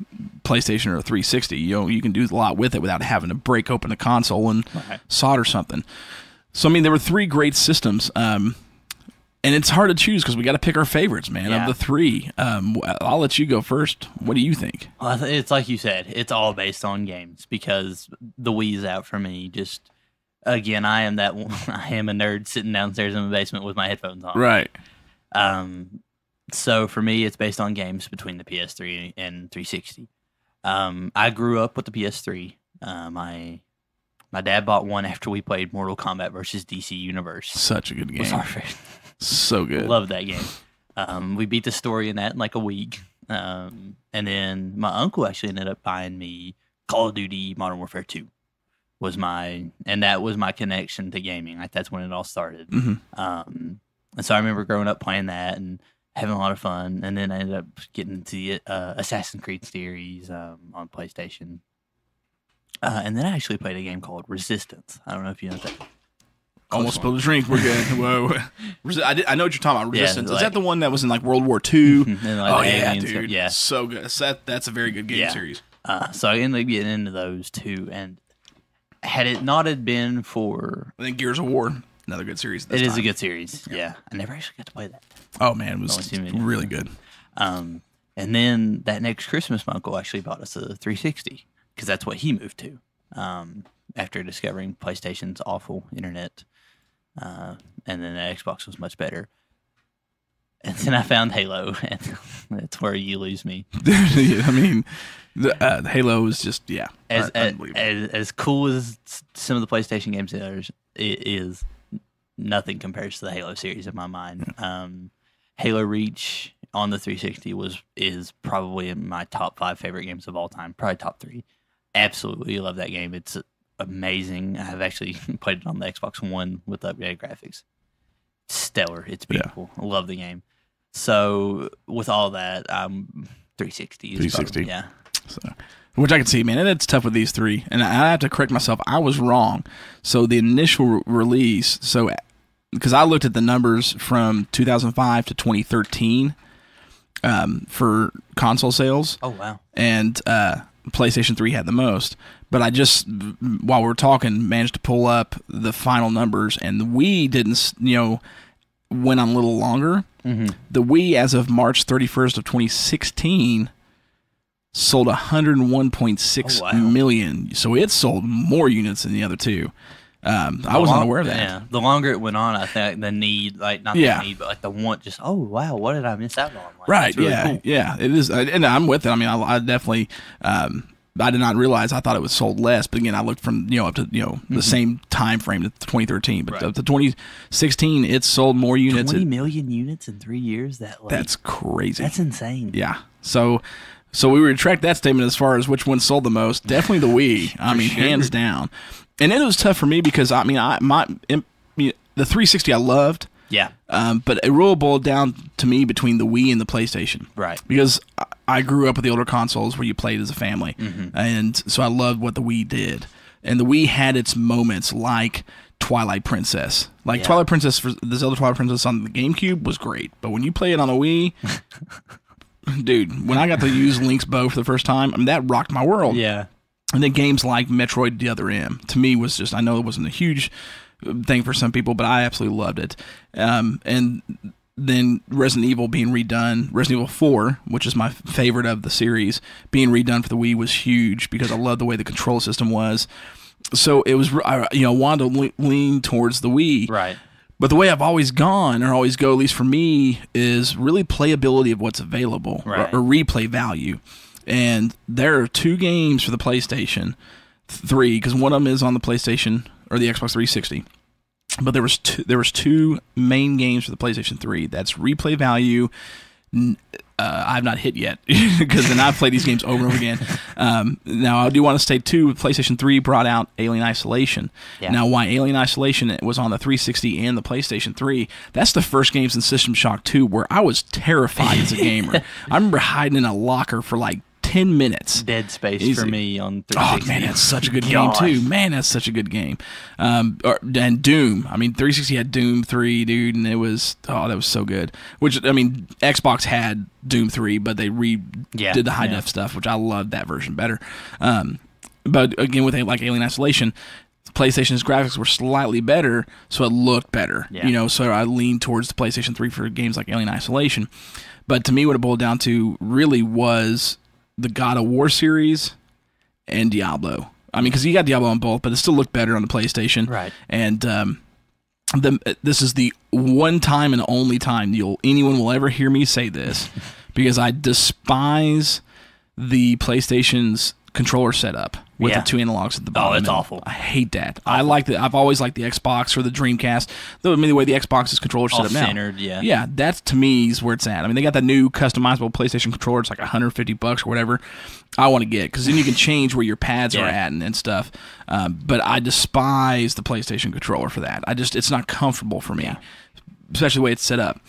PlayStation or 360. You can do a lot with it without having to break open a console and solder something. So there were three great systems. And it's hard to choose because we got to pick our favorites, man, of the three. I'll let you go first. What do you think? Well, it's like you said. It's all based on games because the Wii's out for me. Just, again, I am a nerd sitting downstairs in the basement with my headphones on. Right. So for me, it's based on games between the PS3 and 360. I grew up with the PS3. My My dad bought one after we played Mortal Kombat versus DC Universe. Such a good game. Was our favorite. So good. Love that game. We beat the story in that in like a week. And then my uncle actually ended up buying me Call of Duty Modern Warfare 2. And that was my connection to gaming. Like that's when it all started. And so I remember growing up playing that and having a lot of fun. And then I ended up getting into the Assassin's Creed series on PlayStation. And then I actually played a game called Resistance. I don't know if you know that. Almost spilled a drink. We're good. Whoa. I know what you're talking about. Resistance. Yeah, Is that the one that was in like World War II? And, like, oh the yeah, aliens dude. stuff. Yeah. So good. That's a very good game series. So I ended up getting into those too. And had it not had been for... I think Gears of War, another good series. It is a good series. Yeah. I never actually got to play that. Oh man, it was really good. And then that next Christmas, my uncle actually bought us a 360 because that's what he moved to after discovering PlayStation's awful internet. And then the Xbox was much better. And then I found Halo, and that's where you lose me. I mean, the Halo is just as cool as some of the PlayStation games is, nothing compares to the Halo series in my mind. Halo Reach on the 360 is probably in my top 5 favorite games of all time, probably top 3. Absolutely love that game. It's amazing. I have actually played it on the Xbox One with upgraded graphics. Stellar. It's beautiful. I love the game. So with all that, 360 is 360. probably, So, which I can see, man. And it's tough with these three. And I have to correct myself. I was wrong. So the initial release, because I looked at the numbers from 2005 to 2013 for console sales. Oh, wow. And PlayStation 3 had the most. But I just, while we're talking, managed to pull up the final numbers, and the Wii didn't, went on a little longer. The Wii, as of March 31st of 2016, sold 101.6 million. So it sold more units than the other two. I was unaware of that. Yeah, the longer it went on, I think the need, like not the need, but like the want, just wow, what did I miss out on? Like, right? really cool. Yeah, it is, and I'm with it. I mean, I definitely. I did not realize. I thought it was sold less, but again, I looked from up to the same time frame to 2013, but up to 2016, it sold more units. 20 million units in 3 years. That's crazy. That's insane. Yeah. So we retract that statement as far as which one sold the most. Definitely the Wii. I mean, hands down. And it was tough for me because I mean, the 360 I loved. Yeah. But it really boiled down to me between the Wii and the PlayStation. Right. Because I grew up with the older consoles where you played as a family. And so I loved what the Wii did. And the Wii had its moments like Twilight Princess. Twilight Princess, the Zelda Twilight Princess on the GameCube was great. But when you play it on the Wii, dude, when I got to use Link's bow for the first time, I mean, that rocked my world. Yeah. And then games like Metroid The Other M, to me, was just, I know it wasn't a huge thing for some people, but I absolutely loved it. And then Resident Evil being redone, Resident Evil 4, which is my favorite of the series, being redone for the Wii was huge because I love the way the control system was. So it was, I wanted to lean towards the Wii. Right. But the way I've always gone, or always go, at least for me, is really playability of what's available, or replay value. And there are 2 games for the PlayStation 3, because one of them is on the PlayStation or the Xbox 360. But there was two main games for the PlayStation 3. That's replay value. I've not hit yet because then I've played these games over and over again. Now I do want to state too, PlayStation 3 brought out Alien Isolation. Yeah. Now why Alien Isolation was on the 360 and the PlayStation 3, that's the first games in System Shock 2 where I was terrified as a gamer. I remember hiding in a locker for like 10 minutes. Dead Space for me on 360. Oh, man, that's such a good game, too. Man, that's such a good game. And Doom. I mean, 360 had Doom 3, dude, and that was so good. Which, I mean, Xbox had Doom 3, but they did the high-def stuff, which I loved that version better. But, again, with like Alien Isolation, PlayStation's graphics were slightly better, so it looked better. Yeah. So I leaned towards the PlayStation 3 for games like Alien Isolation. But to me, what it boiled down to really was the God of War series and Diablo. I mean, because you got Diablo on both, but it still looked better on the PlayStation. Right. And this is the one time and only time anyone will ever hear me say this, because I despise the PlayStation's controller setup with the 2 analogs at the bottom. Oh, it's awful. I hate that. I like the. I've always liked the Xbox or the Dreamcast. The way the Xbox's controller set up now. Centered, yeah. Yeah, that's to me is where it's at. I mean, they got that new customizable PlayStation controller. It's like $150 or whatever. I want to get because then you can change where your pads are at and stuff. But I despise the PlayStation controller for that. It's not comfortable for me, especially the way it's set up.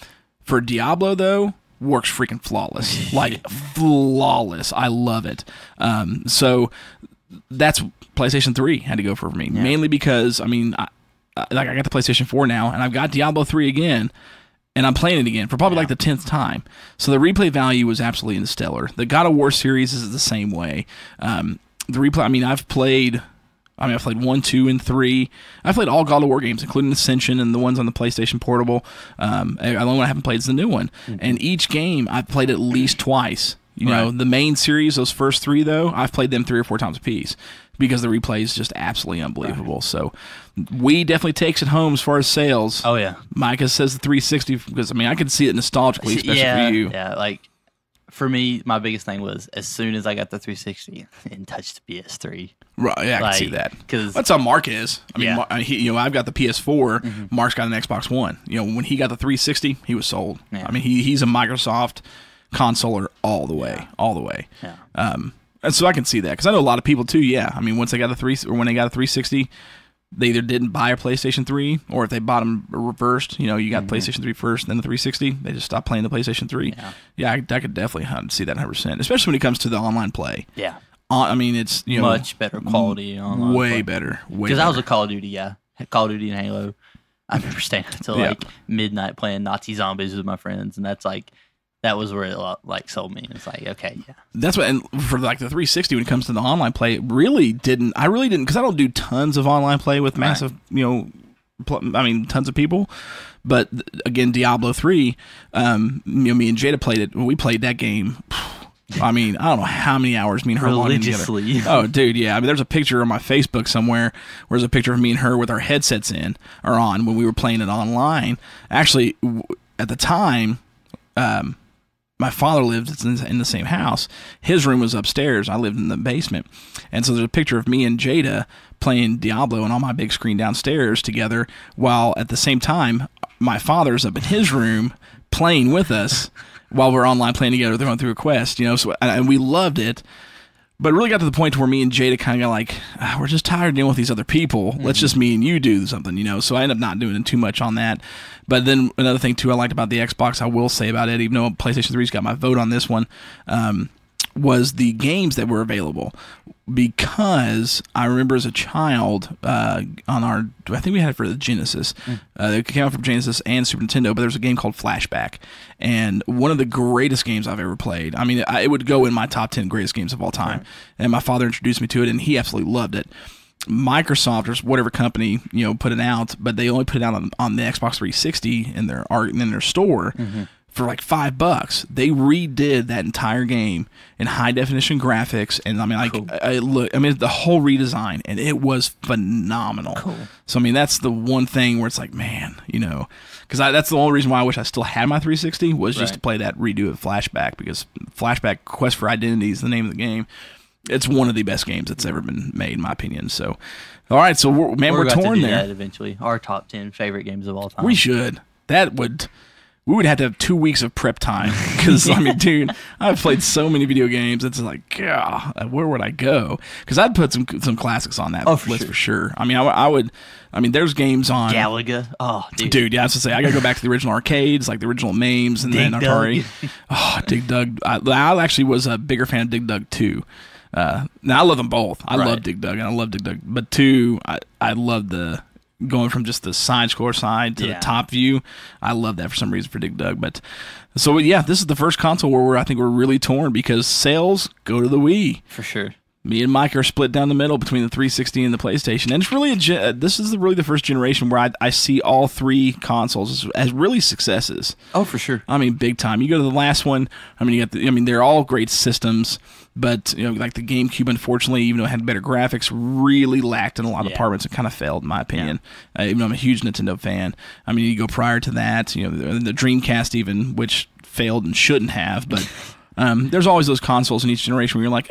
For Diablo though, works freaking flawless, like flawless. I love it. So that's PlayStation 3 had to go for me, mainly because I got the PlayStation 4 now, and I've got Diablo 3 again, and I'm playing it again for probably like the 10th time. So the replay value was absolutely stellar. The God of War series is the same way. The replay, I've played 1, 2, and 3. I've played all God of War games, including Ascension and the ones on the PlayStation Portable. The only one I haven't played is the new one. And each game I've played at least twice. You know, the main series, those first 3, though, I've played them 3 or 4 times a piece because the replay is just absolutely unbelievable. So we definitely takes it home as far as sales. Oh, yeah. Micah says the 360 because, I can see it nostalgically, especially for you. Yeah, like, for me, my biggest thing was as soon as I got the 360 and touched the PS3. Right, yeah, I can see that. Because that's how Mark is. I've got the PS4. Mark's got an Xbox One. When he got the 360, he was sold. Yeah. He's a Microsoft consoler all the way, Yeah. And so I can see that because I know a lot of people too. Yeah, once they got when they got a 360, they either didn't buy a PlayStation 3 or if they bought them reversed. You got PlayStation 3 first, then the 360. They just stopped playing the PlayStation 3. Yeah, I could definitely see that 100%, especially when it comes to the online play. Yeah. It's much better quality online. Way better. Because I was a Call of Duty guy. Call of Duty and Halo. I remember staying until like midnight playing Nazi zombies with my friends, and that was where it sold me. It's like, okay, yeah. That's what, and for like the 360 when it comes to the online play, it really didn't because I don't do tons of online play with massive, tons of people. But again, Diablo 3, me and Jada played it. We played that game. I don't know how many hours me and her logged in together. Oh, dude, yeah. There's a picture on my Facebook somewhere where there's a picture of me and her with our headsets on when we were playing it online. Actually, at the time, my father lived in the same house. His room was upstairs. I lived in the basement. And so there's a picture of me and Jada playing Diablo and on my big screen downstairs together, while at the same time, my father's up in his room playing with us while we're online playing together. They're going through a quest, and we loved it. But it really got to the point where me and Jada kind of got like, we're just tired of dealing with these other people. Let's just me and you do something, So I ended up not doing too much on that. But then another thing, too, I liked about the Xbox, I will say about it, even though PlayStation 3's got my vote on this one, was the games that were available. Because I remember as a child, I think we had it for the Genesis. It came out from Genesis and Super Nintendo, but there's a game called Flashback. And one of the greatest games I've ever played. It would go in my top 10 greatest games of all time. Right. And my father introduced me to it, and he absolutely loved it. Microsoft or whatever company put it out, but they only put it out on the Xbox 360 in their store for like $5. They redid that entire game in high definition graphics, and cool. The whole redesign, and it was phenomenal. Cool. So that's the one thing where it's like, man, because that's the only reason why I wish I still had my 360 was just to play that redo of Flashback, because Flashback Quest for Identity is the name of the game. It's one of the best games that's ever been made, in my opinion. So, all right, so we're torn there. That eventually, our top 10 favorite games of all time. We should. We would have to have 2 weeks of prep time because, dude, I've played so many video games. It's like, God, where would I go? Because I'd put some classics on that list for sure. I would. There's games on Galaga. Oh, dude, yeah, I was to say I gotta go back to the original arcades, like the original MAMEs, and then Atari. Dig Dug. I actually was a bigger fan of Dig Dug 2. Now I love them both. I love Dig Dug and I love Dig Dug, but 2, I love the going from just the side score side to the top view. I love that for some reason for Dig Dug. But so yeah, this is the first console where I think we're really torn because sales go to the Wii for sure. Me and Mike are split down the middle between the 360 and the PlayStation, and it's really this is really the first generation where I see all 3 consoles as really successes. Oh, for sure. Big time. You go to the last one. You got they're all great systems, but like the GameCube, unfortunately, even though it had better graphics, really lacked in a lot of departments. It kind of failed, in my opinion. Even though I'm a huge Nintendo fan. You go prior to that, the Dreamcast even, which failed and shouldn't have, but there's always those consoles in each generation where you're like,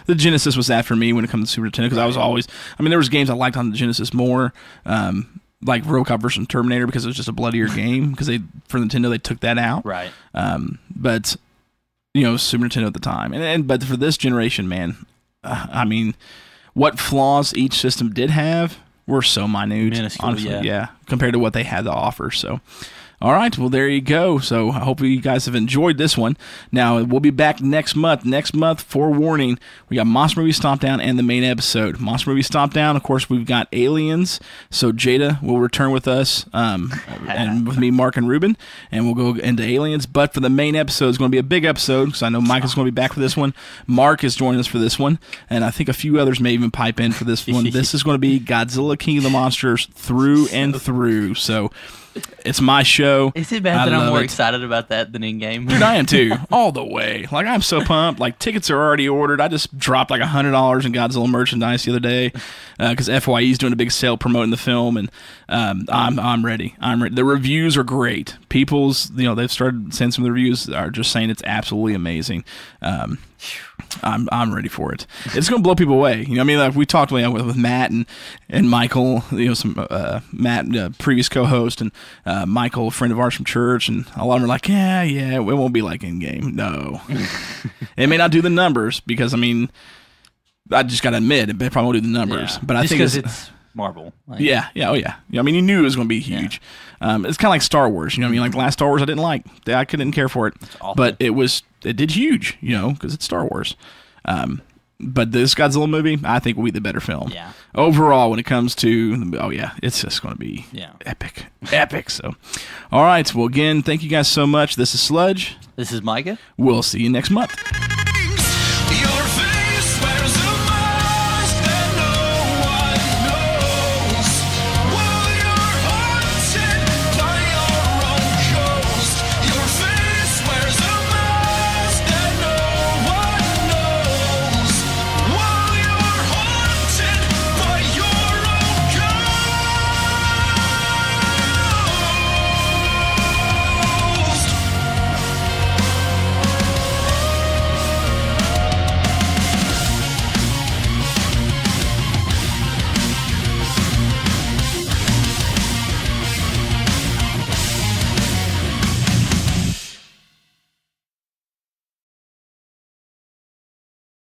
The Genesis was that for me when it comes to Super Nintendo, because I was always, I mean, there was games I liked on the Genesis more, like RoboCop versus Terminator, because it was just a bloodier game, because for Nintendo they took that out. Right. But you know, Super Nintendo at the time, but for this generation, man, I mean, what flaws each system did have were so minuscule, honestly, yeah, compared to what they had to offer. So. All right, well, there you go. So I hope you guys have enjoyed this one. Now, we'll be back next month. Next month, forewarning, we got Monster Movie Stomp Down and the main episode. Monster Movie Stomp Down, of course, we've got Aliens. So Jada will return with us, and with me, Mark, and Ruben, and we'll go into Aliens. But for the main episode, it's going to be a big episode, because I know Mike is going to be back for this one. Mark is joining us for this one, and I think a few others may even pipe in for this one. This is going to be Godzilla King of the Monsters through and through. So it's my show. Is it bad that I'm more excited about that than in-game? Dude, I am too. All the way. Like, I'm so pumped. Like, tickets are already ordered. I just dropped like $100 in Godzilla merchandise the other day, because FYE is doing a big sale promoting the film, and I'm ready. I'm ready. The reviews are great. People's, you know, they've started saying some of the reviews are just saying it's absolutely amazing. I'm ready for it. It's going to blow people away. You know, I mean, like we talked with Matt and Michael, you know, some Matt, previous co-host, and Michael, a friend of ours from church, and a lot of them are like, yeah, it won't be like in game. No, it may not do the numbers, because I mean, I just got to admit, it probably won't do the numbers. But I think because it's Marvel. Like, yeah. I mean, you knew it was going to be huge. Yeah. It's kind of like Star Wars. You know what I mean? Like the last Star Wars, I didn't like. I couldn't care for it. But it did huge, you know, because it's Star Wars. But this Godzilla movie, I think, will be the better film. Yeah. Overall, when it comes to, it's just going to be epic. Epic. So, all right. Well, again, thank you guys so much. This is Sludge. This is Micah. We'll see you next month.